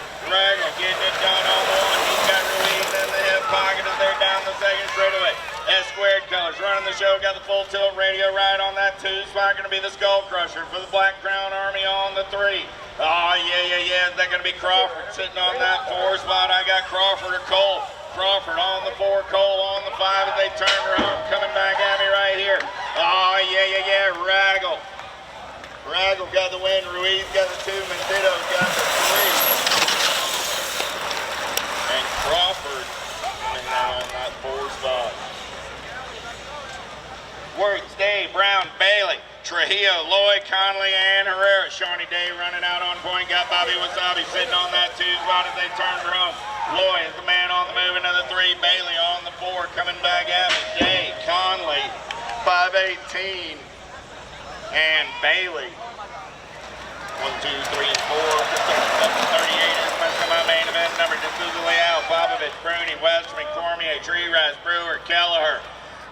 getting it done on the 1. He's got Ruiz in the hip pocket as they're down the second straightaway. S-Squared Colors running the show, got the full tilt radio ride on that 2 spot. Going to be the Skull Crusher for the Black Crown Army on the 3. Oh, yeah. Is that going to be Crawford sitting on that 4 spot? I got Crawford or Cole. Crawford on the 4, Cole on the 5 as they turn her home. Coming back at me right here. Oh, yeah. Raggle got the win. Ruiz got the 2. Mendito got the 3. And Crawford coming down on that 4 spot. Worth, Day, Brown, Bailey, Trujillo, Lloyd, Conley, and Herrera. Shawnee Day running out on point. Got Bobby Wasabi sitting on that 2 spot as they turn for home. Lloyd is the man on the move, another 3. Bailey on the 4, coming back at me. Day, Conley, 518, and Bailey. 1, 2, 3, and 4. Up to 38 is my main event number. D'Souza, Leal, Popovich, Bruni, Westerman, Cormier, Tree Rise, Brewer, Kelleher.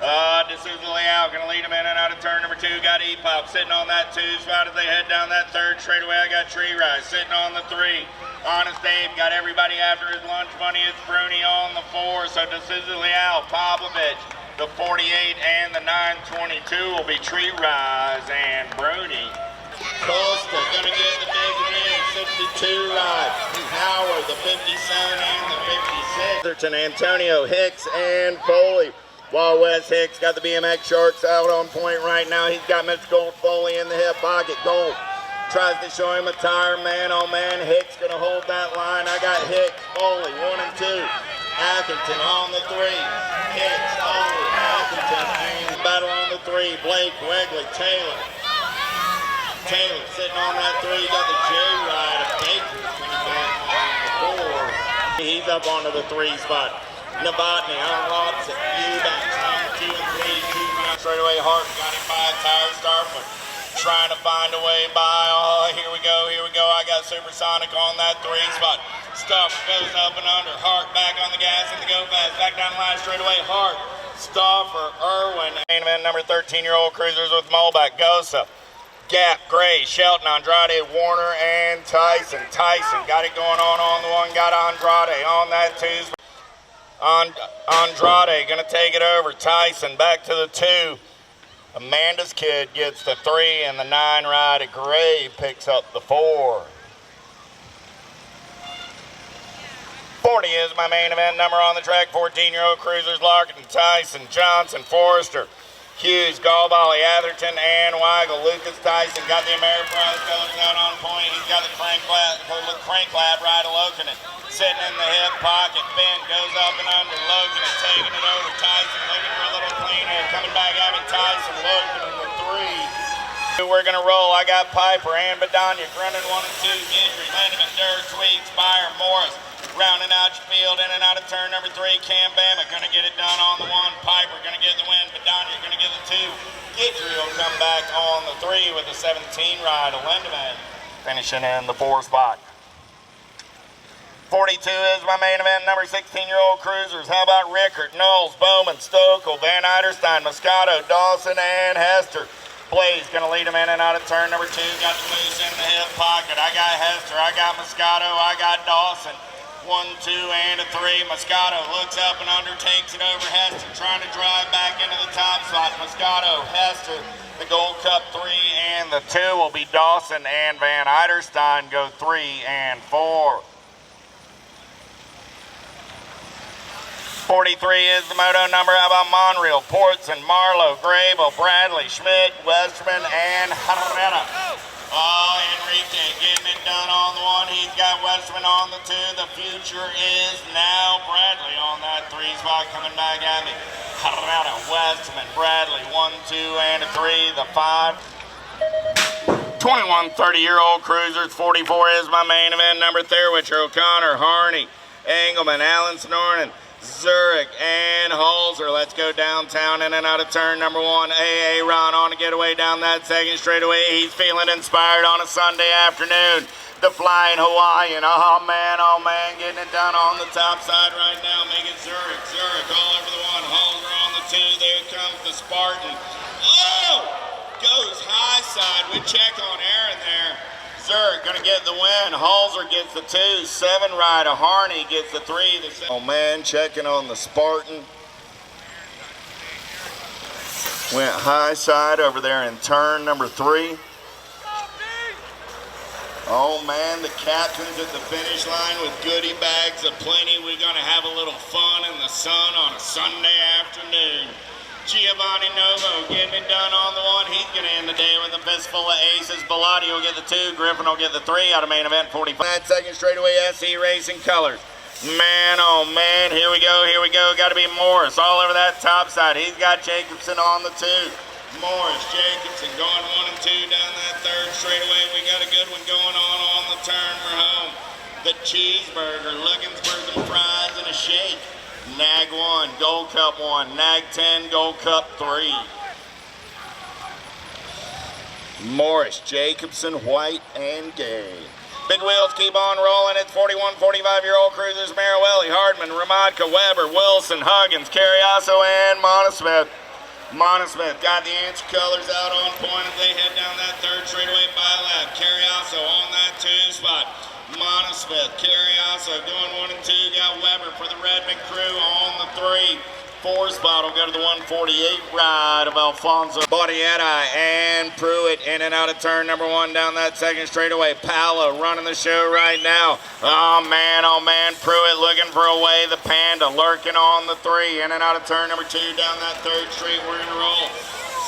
D'Souza Leal going to lead him in and out of turn number 2. Got E-Pop sitting on that 2 spot as they head down that third straightaway. I got Tree Rise sitting on the 3. Honest Dave got everybody after his lunch money. It's Bruni on the 4. So D'Souza Leal, Popovich, The 48 and the 922 will be Tree Rise and Brody. Costa gonna get the big win, 62 ride. Howard, the 57 and the 56. Atherton, Antonio, Hicks, and Foley. While Wes Hicks got the BMX Sharks out on point right now. He's got Mr. Gold Foley in the hip pocket. Gold tries to show him a tire, man, oh man. Hicks gonna hold that line. I got Hicks, Foley, 1 and 2. Atherton on the 3. Hicks, Foley, Atherton, and battle on the 3. Blake, Wegley, Taylor. Taylor sitting on that 3, got the J ride of Baker coming back on the 4. He's up onto the 3 spot. Novotny on Robson, Eubanks on the 2 and 3, 2 straight away. Hart got him by a tire. Starfoot trying to find a way by. Oh, here we go, here we go. I got Supersonic on that 3 spot. Stuffer goes up and under. Hart back on the gas and the go fast. Back down the line straight away. Hart, Stuffer, Irwin. Main event number 13-year-old cruisers with Molback. Gosa, Gap, Gray, Shelton, Andrade, Warner, and Tyson. Tyson got it going on the 1, got Andrade on that 2. Andrade gonna take it over. Tyson back to the 2. Amanda's Kid gets the 3, and the 9 ride of Gray picks up the 4. 40 is my main event number on the track. 14-year-old cruisers, Larkin, Tyson, Johnson, Forrester, Hughes, Galbali, Atherton, and Weigel. Lucas Tyson got the Ameriprise colors out on point. He's got the crank lab ride of Locanen sitting in the hip pocket. Ben goes up and under. Locanen taking it over. Tyson looking for a little clean air. Coming back at me. Tyson, Locanen the 3. We're going to roll. I got Piper and Badania running 1 and 2. Gendry, Lindemann, Durr, Tweed, Spire, Morris. Rounding out your field, in and out of turn number 3. Cam Bama gonna get it done on the 1. Piper gonna get the win. Badania gonna get the 2. Gidry will come back on the 3 with the 17 ride of Lindemann, finishing in the 4 spot. 42 is my main event number. 16-year-old cruisers. How about Rickard, Knowles, Bowman, Stokel, Van Eiderstein, Moscato, Dawson, and Hester. Blaze gonna lead him in and out of turn number 2. Got the moose in the hip pocket. I got Hester, I got Moscato, I got Dawson. 1, 2, and a 3. Moscato looks up and under, takes it over. Hester trying to drive back into the top spot. Moscato, Hester, the Gold Cup 3 and the 2 will be Dawson and Van Eiderstein go 3 and 4. 43 is the moto number. How about Monreal, Portson, Marlowe, Grable, Bradley, Schmidt, Westerman, and Herrera. Oh, Enrique getting it done on the 1. He's got Westerman on the 2. The future is now Bradley on that 3 spot coming back at me. Herrera, Westerman, Bradley, 1, 2, and a 3. The 5. 21 30-year-old cruisers. 44 is my main event number. Thurwitcher, O'Connor, Harney, Engelman, Allen Snorren, Zurich, and Halser. Let's go downtown in and out of turn number 1. AA Ron on to get away down that second straightaway. He's feeling inspired on a Sunday afternoon. The Flying Hawaiian. Oh man, getting it done on the top side right now. Make it Zurich. Zurich all over the 1. Halser on the 2. There comes the Spartan. Oh! Goes high side. We check on Aaron there. Zurich gonna get the win. Halser gets the 2. 7 ride of Harney gets the 3. Oh man, checking on the Spartan. Went high side over there in turn number 3. Oh man, the captain's at the finish line with goodie bags aplenty. We're gonna have a little fun in the sun on a Sunday afternoon. Giovanni Novo getting it done on the 1. He's going to end the day with a fistful of aces. Bellotti will get the 2. Griffin will get the 3 out of main event 45. That second straightaway SE Racing Colors. Man, oh man, here we go, here we go. Got to be Morris all over that top side. He's got Jacobson on the 2. Morris, Jacobson going 1 and 2 down that third straightaway. We got a good one going on the turn. We're home. The Cheeseburger looking for some fries and a shake. Nag 1, Gold Cup 1, Nag 10, Gold Cup 3. Morris, Jacobson, White, and Gay. Big wheels keep on rolling. It's 41, 45-year-old cruisers, Marawelli, Hardman, Ramadka, Weber, Wilson, Huggins, Carriasso, and Monosmith. Monosmith got the answer colors out on point as they head down that third straightaway by lap. Carriasso on that 2 spot. Monosmith, Carriasso going 1 and 2. Got Weber for the Redmond crew on the 3. 4 spot will go to the 148 ride of Alfonso Barrieta and Pruitt in and out of turn number 1 down that second straightaway. Palo running the show right now. Oh man, Pruitt looking for a way. The Panda lurking on the 3 in and out of turn number 2 down that third straight. We're gonna roll.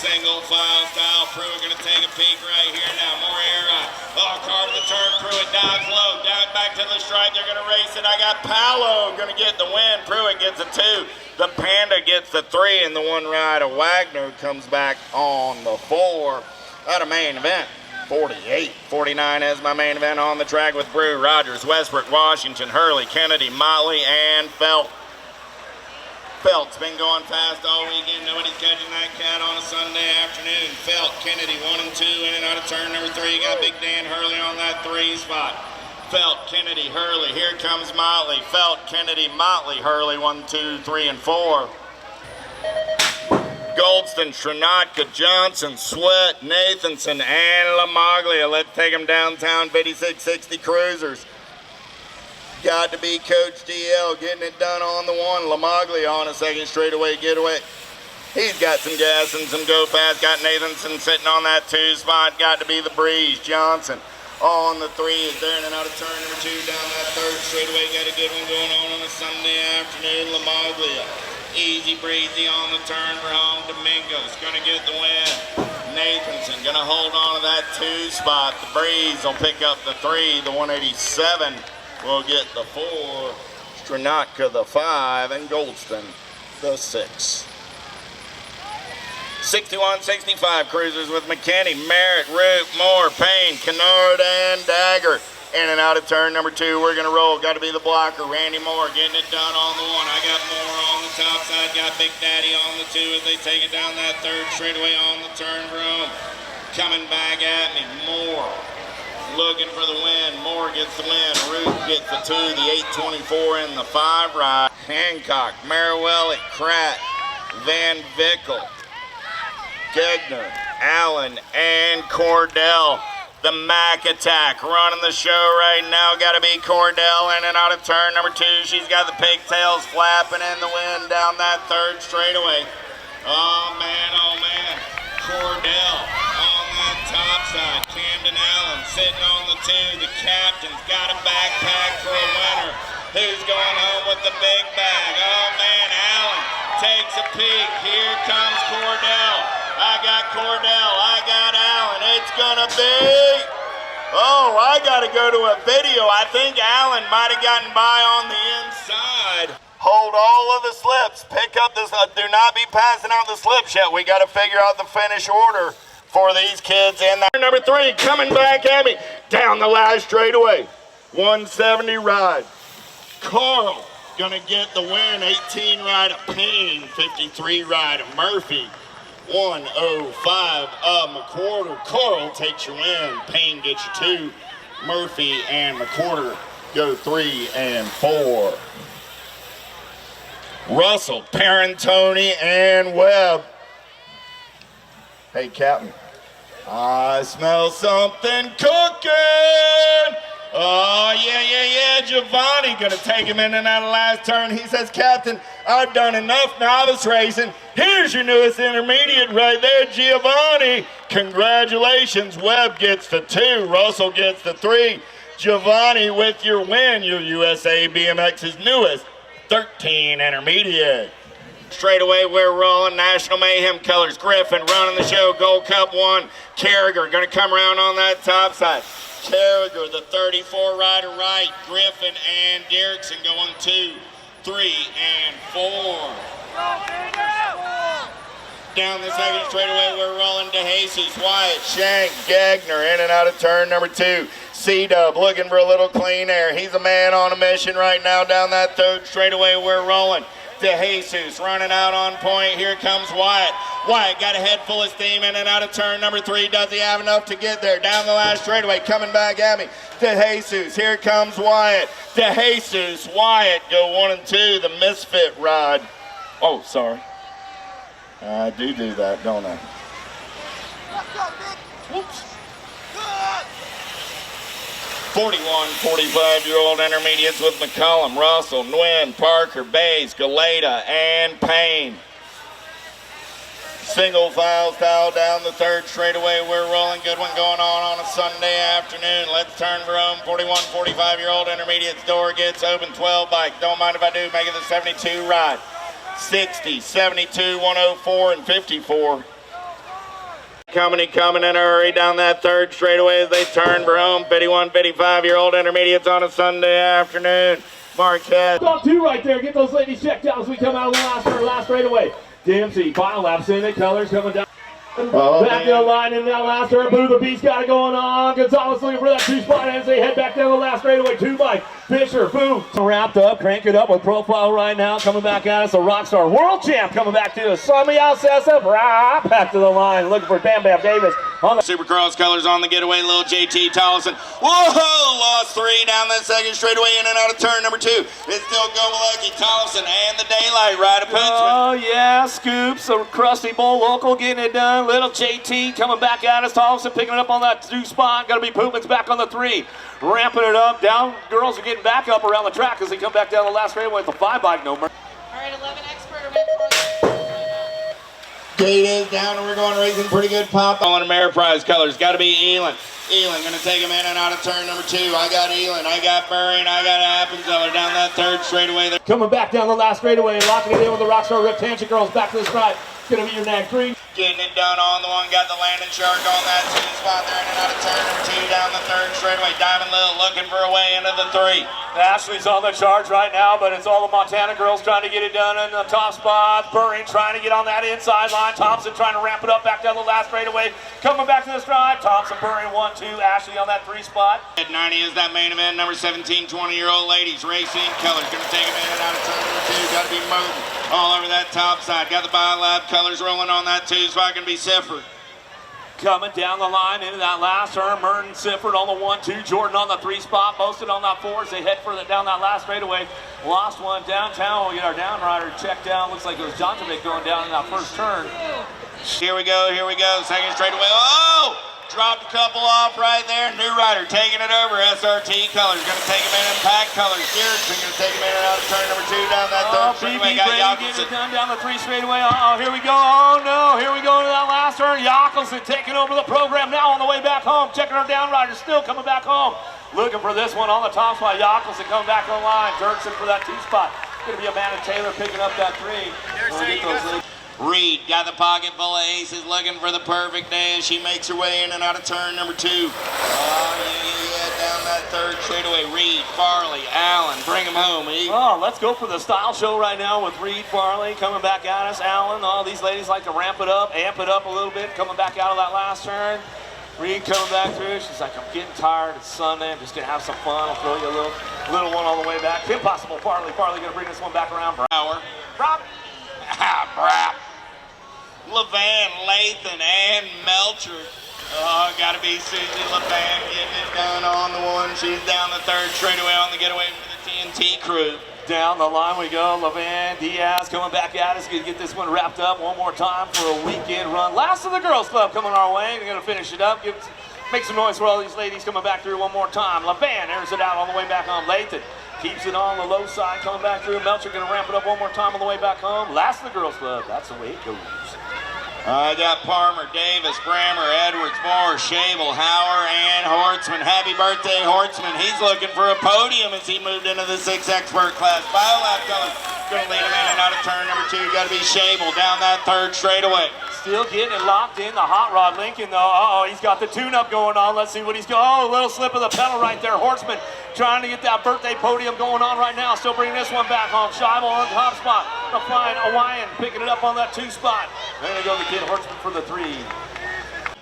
Single file style. Pruitt gonna take a peek right here now. More air on. Oh, car to the turn. Pruitt dives low. Down back to the stripe. They're gonna race it. I got Palo gonna get the win. Pruitt gets a 2. The Panda gets the 3, and the 1 ride of Wagner comes back on the 4. At a main event. 48, 49 as my main event on the track with Brew, Rogers, Westbrook, Washington, Hurley, Kennedy, Motley, and Felt. Felt's been going fast all weekend. Nobody's catching that cat on a Sunday afternoon. Felt, Kennedy, 1 and 2, in and out of turn number 3. Got Big Dan Hurley on that 3 spot. Felt, Kennedy, Hurley. Here comes Motley. Felt, Kennedy, Motley, Hurley, 1, 2, 3, and 4. Goldston, Srinatka, Johnson, Sweat, Nathanson, and LaMaglia. Let's take them downtown, 5660 Cruisers. Got to be Coach DL getting it done on the 1. LaMaglia on a second straightaway getaway. He's got some gas and some go fast. Got Nathanson sitting on that 2 spot. Got to be the Breeze. Johnson on the 3 is there in and out of turn number 2 down that third straightaway. Got a good one going on a Sunday afternoon. LaMaglia. Easy breezy on the turn for home. Domingo's gonna get the win. Nathanson gonna hold on to that 2 spot. The Breeze will pick up the 3. The 187 will get the 4. Stranatka the 5, and Goldston the 6. 61-65 Cruisers with McKinney, Merritt, Root, Moore, Payne, Kennard, and Dagger. In and out of turn number 2, we're going to roll. Got to be the blocker. Randy Moore getting it done on the 1. I got Moore on the top side. Got Big Daddy on the 2 as they take it down that third straightaway on the turn for home. Coming back at me, Moore. Looking for the win. Moore gets the win. Root gets the 2, the 824, and the 5 ride. Hancock, Merriwell, Kratt, Van Vickel, Gegner, Allen, and Cordell. The Mac Attack running the show right now. Got to be Cordell in and out of turn number 2. She's got the pigtails flapping in the wind down that third straightaway. Oh man, Cordell on that top side. Camden Allen sitting on the 2. The captain's got a backpack for a winner. Who's going home with the big bag? Oh man, Allen takes a peek. Here comes Cordell. I got Cordell. I got Allen. It's gonna be. Oh, I gotta go to a video. I think Allen might have gotten by on the inside. Hold all of the slips. Pick up this. Do not be passing out the slips yet. We gotta figure out the finish order for these kids. And number 3 coming back at me down the last straightaway. 170 ride. Carl gonna get the win. 18 ride of Payne. 53 ride of Murphy. 105 of McQuarter. Carl takes your win. Payne gets you 2. Murphy and McQuarter go 3 and 4. Russell, Parentoni, and Webb. Hey, Captain. I smell something cooking. Oh, yeah. Giovanni gonna take him in and out of last turn. He says, Captain, I've done enough novice racing. Here's your newest intermediate right there, Giovanni. Congratulations. Webb gets the 2. Russell gets the 3. Giovanni with your win, your USA BMX's newest 13 intermediate. Straight away, we're rolling. National Mayhem colors. Griffin running the show. Gold Cup 1. Carragher gonna come around on that top side. Carragher, the 34 rider right. Griffin and Derrickson going 2, 3, and 4. Down the second straightaway, we're rolling to Jesus, Wyatt, Shank, Gagner, in and out of turn number 2. C-Dub looking for a little clean air. He's a man on a mission right now down that third straightaway. We're rolling. De Jesus running out on point. Here comes Wyatt. Wyatt got a head full of steam in and out of turn number 3. Does he have enough to get there? Down the last straightaway, coming back at me. De Jesus. Here comes Wyatt. De Jesus, Wyatt go 1 and 2. The misfit ride. Oh, sorry. I do that, don't I? Whoops. 41, 45-year-old intermediates with McCollum, Russell, Nguyen, Parker, Bays, Galeta, and Payne. Single file style down the third straightaway. We're rolling. Good one going on a Sunday afternoon. Let's turn for home. 41, 45-year-old intermediates. Door gets open. 12 bike. Don't mind if I do. Make it the 72 right. 60, 72, 104, and 54. Coming in a hurry down that third straightaway as they turn for home. 51, 55-year-old intermediates on a Sunday afternoon. Marquette. Top two right there. Get those ladies checked out as we come out of the last straightaway. Dempsey, final laps in it. Colors coming down. Back to the line in that last turn. Blue the Beast got it going on. Gonzalez looking for that two spot as they head back down the last straightaway. Two bike. Fisher, boom. Wrapped up, crank it up with profile right now. Coming back at us, a Rockstar World Champ coming back to us. Sammy Alcessa, right back to the line. Looking for Bam Bam Davis. On the Supercross colors on the getaway. Little JT Tollison. Whoa! Lost three down that second straightaway in and out of turn number two. It's still Gomalucky, Tollison, and the Daylight right of Punchman. Oh, yeah. Scoops, a Crusty Bowl local getting it done. Little JT coming back at us. Tollison picking it up on that two spot. Got to be Poopman's back on the three. Ramping it up. Down. Girls are getting back up around the track as they come back down the last straightaway with the five bike no more. All right, 11 expert. Gate is down and we're going racing pretty good pop on Ameriprise colors. Got to be Elin. Elin going to take him in and out of turn number two. I got Elin, I got Burry, and I got Appenzeller down that third straightaway. They're coming back down the last straightaway, locking it in with the Rockstar Rip Tangent Girls back to the stride. It's going to be your nag three. Getting it done on the one, got the landing shark on that two spot there in and out of turn number two down the third straightaway. Diamond Lil looking for a way into the three. Ashley's on the charge right now, but it's all the Montana girls trying to get it done in the top spot. Burry trying to get on that inside line. Thompson trying to ramp it up back down the last straightaway. Coming back to the stride. Thompson, Burry, 1-2. Ashley on that three spot. At 90 is that main event. Number 17, 20-year-old ladies. Racing colors going to take him in and out of turn number two. Got to be Merton all over that top side. Got the Biolab colors rolling on that two spot. Going to be Sifford. Coming down the line into that last turn. Merton, Sifford on the 1-2. Jordan on the three spot. Posted on that four as they head further down that last straightaway. Lost one downtown. We'll get our down rider checked down. Looks like it was Jonjovic going down in that first turn. Here we go. Second straightaway. Oh! Dropped a couple off right there. New rider taking it over. SRT colors. Going to take him in and pack colors. Steerson going to take him in and out of turn number two down that third straightaway. Got Jackelson. Getting it done down the three straightaway. Here we go. Oh, no. Here we go to that last turn. Jackelson taking over the program now on the way back home. Checking our down rider. Still coming back home. Looking for this one on the top spot. Jackelson coming back on the line. Dirksen for that two spot. Going to be Amanda Taylor picking up that three. Reed got the pocket full of aces, looking for the perfect day as she makes her way in and out of turn number two. Oh, yeah, down that third straightaway. Reed, Farley, Allen, bring him home. Oh, let's go for the style show right now with Reed, Farley coming back at us. Allen, all these ladies like to ramp it up, amp it up a little bit, coming back out of that last turn. Reed coming back through. She's like, I'm getting tired. It's Sunday. I'm just going to have some fun. I'll throw you a little one all the way back. Impossible, Farley. Farley going to bring this one back around. Brower. Rob. Brap. Levan, Lathan, and Melcher. Oh, gotta be Susie Levan getting it done on the one. She's down the third straightaway on the getaway for the TNT crew. Down the line we go. Levan, Diaz coming back at us. Gonna get this one wrapped up one more time for a weekend run. Last of the girls club coming our way. We're gonna finish it up. Make some noise for all these ladies coming back through one more time. Levan airs it out on the way back home. Lathan keeps it on the low side coming back through. Melcher gonna ramp it up one more time on the way back home. Last of the girls club. That's the way it goes. I got Palmer, Davis, Brammer, Edwards, Moore, Shabel, Hauer, and Hortzman. Happy birthday, Hortzman. He's looking for a podium as he moved into the 6 expert class. Biolab colors going to lead him in and out of turn number two. Got to be Shabel down that third straightaway. Still getting it locked in. The Hot Rod Lincoln, though. Uh-oh, he's got the tune-up going on. Let's see what he's going. Oh, a little slip of the pedal right there. Hortzman trying to get that birthday podium going on right now. Still bringing this one back home. Scheibel on the top spot. A flying Hawaiian picking it up on that two spot. There you go, the kid Hortzman for the three.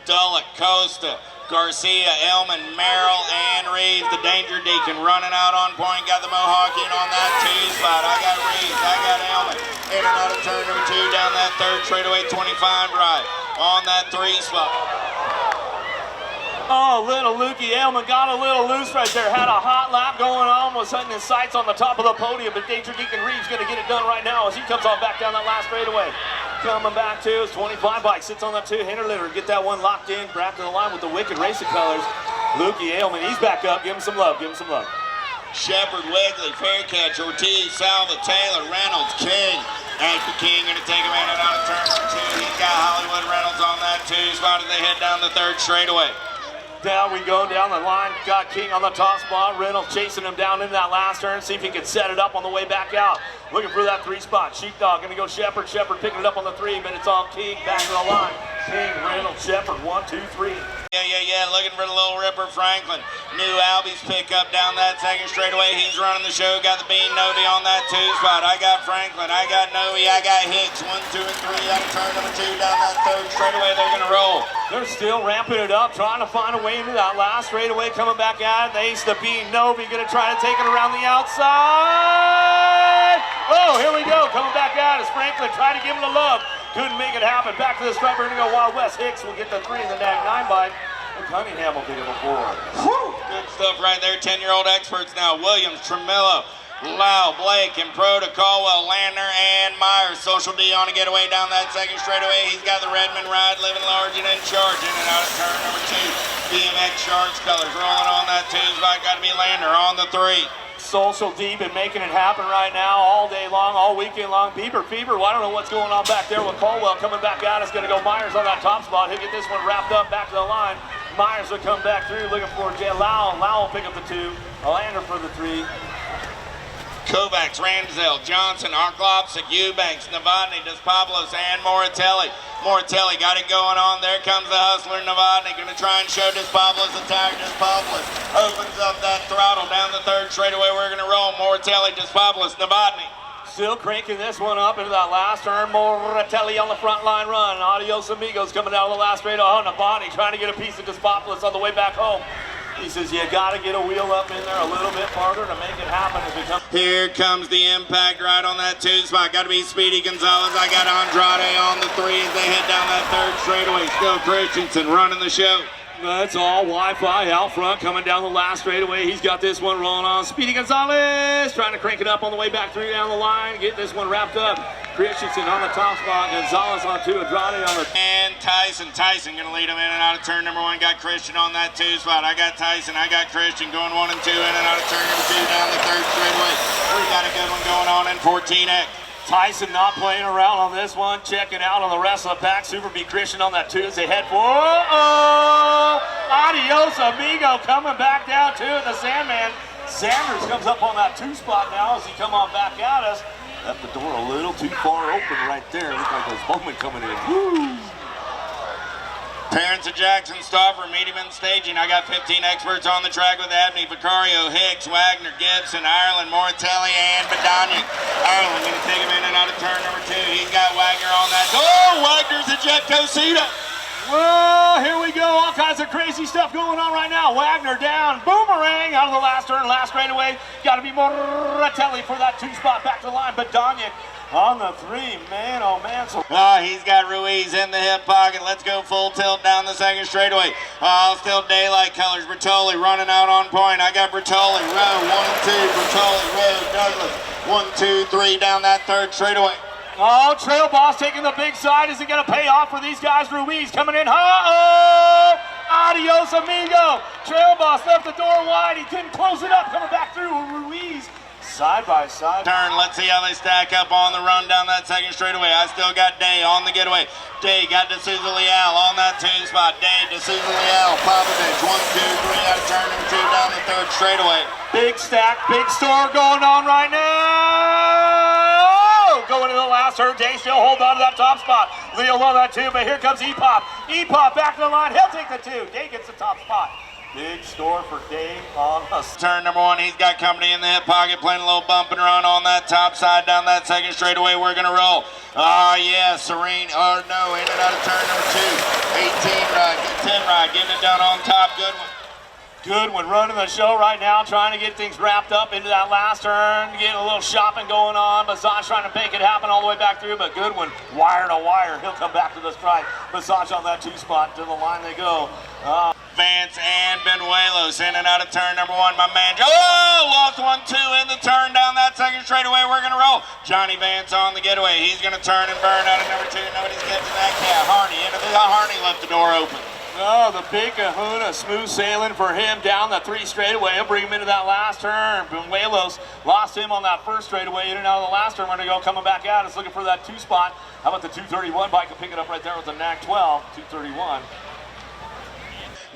Dullock, Costa, Garcia, Elman, Merrill, and Reeves, the Danger Deacon, running out on point. Got the Mohawk in on that two spot. I got Reeves, I got Elman. In and out of turn number two, down that third straightaway, 25 right. On that three spot. Oh, little Lukey Elman got a little loose right there. Had a hot lap going on. Was setting his sights on the top of the podium. But Danger Deacon Reeves going to get it done right now as he comes on back down that last straightaway. Coming back to his 25 bike. Sits on that two. Hinterlitter. Get that one locked in. Back to the line with the Wicked Racing colors. Lukey Ailman, he's back up. Give him some love. Give him some love. Shepard, Wegley, Faircatch, Ortiz, Salva, Taylor, Reynolds, King. Anchor King going to take him in and out of turn number 2. He's got Hollywood Reynolds on that 2 spot as they head down the 3rd straightaway. Down we go down the line. Got King on the top spot. Reynolds chasing him down into that last turn. See if he can set it up on the way back out. Looking for that 3 spot. Sheepdog going to go Shepard. Shepard picking it up on the 3, but it's all King back to the line. King, Reynolds, Shepard, 1, 2, 3. Yeah. Looking for the little ripper, Franklin. New Albie's pick up down that 2nd straightaway. He's running the show. Got the Bean Novi on that 2 spot. I got Franklin. I got Novi. I got Hicks. 1, 2, and 3 out of turn number 2 down that 3rd straightaway. They're going to roll. They're still ramping it up, trying to find a way into that last straightaway. Coming back at it. They ace the Bean Novi. Going to try to take it around the outside. Oh, here we go. Coming back at us. Franklin trying to give him the love. Couldn't make it happen. Back to the stripe. We're going to go Wild West. Hicks will get the 3 in the nag 9 bite. And Cunningham will pick him a 4. Whew. Good stuff right there. 10-year-old experts now. Williams, Tremillo, Lau, Blake, and Prota, Caldwell, Landner, and Myers. Social D on a getaway down that 2nd straightaway. He's got the Redmond ride, living large and in charge. In and out of turn number 2. BMX Sharks colors rolling on that 2 spot. Got to be Landner on the 3. Social D been making it happen right now all day long, all weekend long. Fever, well, I don't know what's going on back there with Caldwell coming back out. It's going to go Myers on that top spot. He'll get this one wrapped up back to the line. Myers will come back through looking for Jay Lau. Lau will pick up the 2. Lander for the 3. Kovacs, Ramsdale, Johnson, Arklopsik, Eubanks, Novotny, Despopoulos, and Moratelli. Moratelli got it going on. There comes the hustler, Novotny. Going to try and show Despopoulos attack. Despopoulos opens up that throttle down the 3rd straightaway. We're going to roll Moratelli, Despopoulos, Novotny. Still cranking this one up into that last turn. Moratelli on the front line run. Adios amigos coming out of the last straight. Oh, Novotny trying to get a piece of Despopoulos on the way back home. He says, you got to get a wheel up in there a little bit farther to make it happen as we come. Here comes the impact right on that 2 spot. Got to be Speedy Gonzalez. I got Andrade on the 3 as they head down that 3rd straightaway. Still Christensen running the show. That's all Wi-Fi out front coming down the last straightaway. He's got this one rolling on. Speedy Gonzalez trying to crank it up on the way back through down the line. Get this one wrapped up. Christensen on the top spot. Gonzalez on 2. Andrade on the... And Tyson going to lead him in and out of turn number 1. Got Christian on that 2 spot. I got Tyson. I got Christian going 1 and 2 in and out of turn number 2 down the 3rd straightaway. We got a good one going on in 14X. Tyson not playing around on this one, checking out on the rest of the pack. Super B Christian on that 2 as they head for, adios amigo, coming back down to the Sandman. Sanders comes up on that 2 spot now as he come on back at us. Left the door a little too far open right there. Looks like there's Bowman coming in. Woo! Parents of Jackson Stauffer, meet him in staging. I got 15 experts on the track with Abney, Vicario, Hicks, Wagner, Gibson, Ireland, Moratelli, and Badonic. Ireland going to take him in and out of turn number 2. He's got Wagner on that. Oh, Wagner's a Jet Cosita. Well, here we go. All kinds of crazy stuff going on right now. Wagner down. Boomerang out of the last turn. Last straightaway. Got to be Moratelli for that 2 spot back to the line. Badonic on the 3, man, oh man. So he's got Ruiz in the hip pocket. Let's go full tilt down the 2nd straightaway. Still daylight colors. Bertoli running out on point. I got Bertoli, row 1 and 2. Bertoli, row, Douglas, 1, 2, 3 down that 3rd straightaway. Oh, Trail Boss taking the big side. Is it going to pay off for these guys? Ruiz coming in. Oh, adios amigo. Trail Boss left the door wide. He couldn't close it up. Coming back through Ruiz. Side by side. Turn, let's see how they stack up on the run down that 2nd straightaway. I still got Day on the getaway. Day got D'Souza Leal on that 2 spot. Day, D'Souza Leal, Popovich, 1, 2, 3 out of turn number 2 down the 3rd straightaway. Big stack, big store going on right now. Going into the last turn. Day still hold on to that top spot. Leo on that 2, but here comes E-Pop. E-Pop back to the line. He'll take the 2. Day gets the top spot. Big store for Dave on us. Turn number 1, he's got company in the hip pocket, playing a little bump and run on that top side down that 2nd straightaway. We're going to roll. Yeah, Serene, no, in and out of turn number 2. 18 ride, 10 ride, getting it done on top. Good one. Goodwin running the show right now, trying to get things wrapped up into that last turn, getting a little shopping going on. Massage trying to make it happen all the way back through, but Goodwin, wire to wire, he'll come back to the strike. Massage on that 2 spot, to the line they go. Vance and Benuelos in and out of turn number 1. My man, lost 1, 2 in the turn down that 2nd straightaway. We're going to roll. Johnny Vance on the getaway. He's going to turn and burn out of number 2. Nobody's catching that cat. Harney into the Harney left the door open. Oh, the big kahuna, smooth sailing for him down the 3 straightaway. He'll bring him into that last turn. Buñuelos lost him on that first straightaway, in and out of the last turn. We're going to go coming back out. It's looking for that 2 spot. How about the 231 bike? Will pick it up right there with the NAC 12, 231.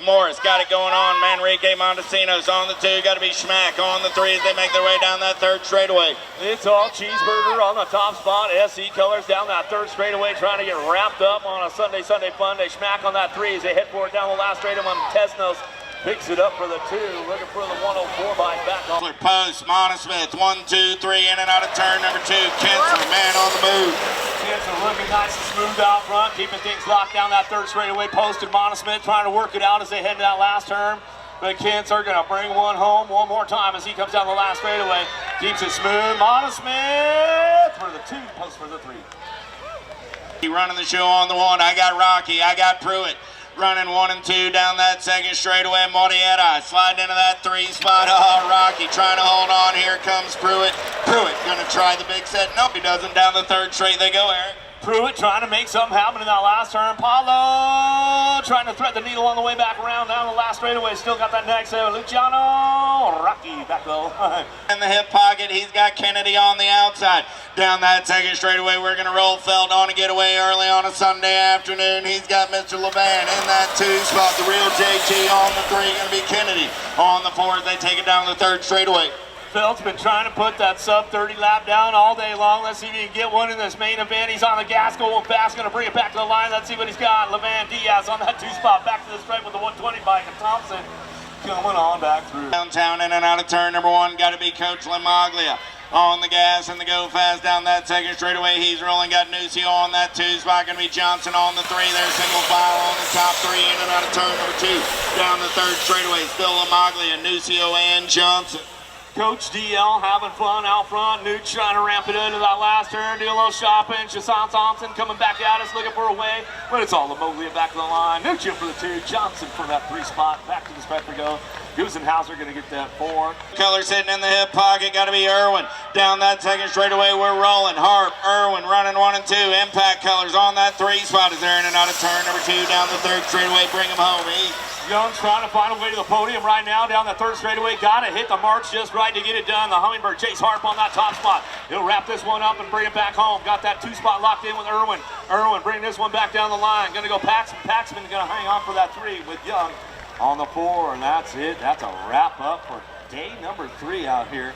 Morris got it going on. Manrique Montesinos on the 2. Got to be Schmack on the 3 as they make their way down that 3rd straightaway. It's all Cheeseburger on the top spot. SE Colors down that 3rd straightaway, trying to get wrapped up on a Sunday fun day. Schmack on that 3 as they head for it down the last straightaway. Montesinos picks it up for the 2, looking for the 104 bike back on. Post, Montesmith, 1, 2, 3, in and out of turn number 2. Kensler, man on the move. Kensler looking nice and smooth out front, keeping things locked down that 3rd straightaway. Posted Montesmith trying to work it out as they head to that last turn. But Kensler going to bring one home one more time as he comes down the last straightaway. Keeps it smooth. Montesmith for the 2, post for the 3. He running the show on the 1. I got Rocky. I got Pruitt. Running 1 and 2 down that 2nd straightaway. Morietta sliding into that 3 spot. Oh, Rocky trying to hold on. Here comes Pruitt. Pruitt going to try the big set. Nope, he doesn't. Down the 3rd straight they go, Eric. Pruitt trying to make something happen in that last turn. Paulo trying to thread the needle on the way back around down the last straightaway. Still got that next there. Luciano Rocky back though. In the hip pocket, he's got Kennedy on the outside. Down that 2nd straightaway, we're going to roll Feld on a getaway early on a Sunday afternoon. He's got Mr. Levan in that 2 spot. The real JT on the 3, going to be Kennedy. On the 4th, they take it down the 3rd straightaway. Feld's been trying to put that sub-30 lap down all day long. Let's see if he can get one in this main event. He's on the gas going fast, going to bring it back to the line. Let's see what he's got. Levan Diaz on that 2 spot, back to the stripe with the 120 bike. And Thompson coming on back through. Downtown in and out of turn number 1, got to be Coach Lamaglia. On the gas and the go fast down that 2nd straightaway. He's rolling. Got Nucio on that 2 spot. Going to be Johnson on the 3 there. Single file on the top 3 in and out of turn number 2. Down the 3rd straightaway. Still Lamaglia, Nucio, and Johnson. Coach DL having fun out front. Nuke trying to ramp it into that last turn. Do a little shopping. Shasan Thompson coming back at us, looking for a way. But it's all Lamoglia back to the line. Nuke for the 2. Johnson for that 3 spot. Back to the stripe we go. Gusenhauser going to get that 4. Color sitting in the hip pocket. Got to be Irwin. Down that 2nd straightaway, we're rolling. Harp, Irwin running 1 and 2. Impact Colors on that 3 spot. Is there in and out of turn number 2. Down the 3rd straightaway. Bring him home. Young's trying to find a way to the podium right now down the 3rd straightaway. Got to hit the marks just right to get it done. The Hummingbird, Chase Harp on that top spot. He'll wrap this one up and bring it back home. Got that 2 spot locked in with Irwin. Irwin bring this one back down the line. Going to go Paxman. Paxman going to hang on for that 3 with Young on the 4. And that's it. That's a wrap up for day number 3 out here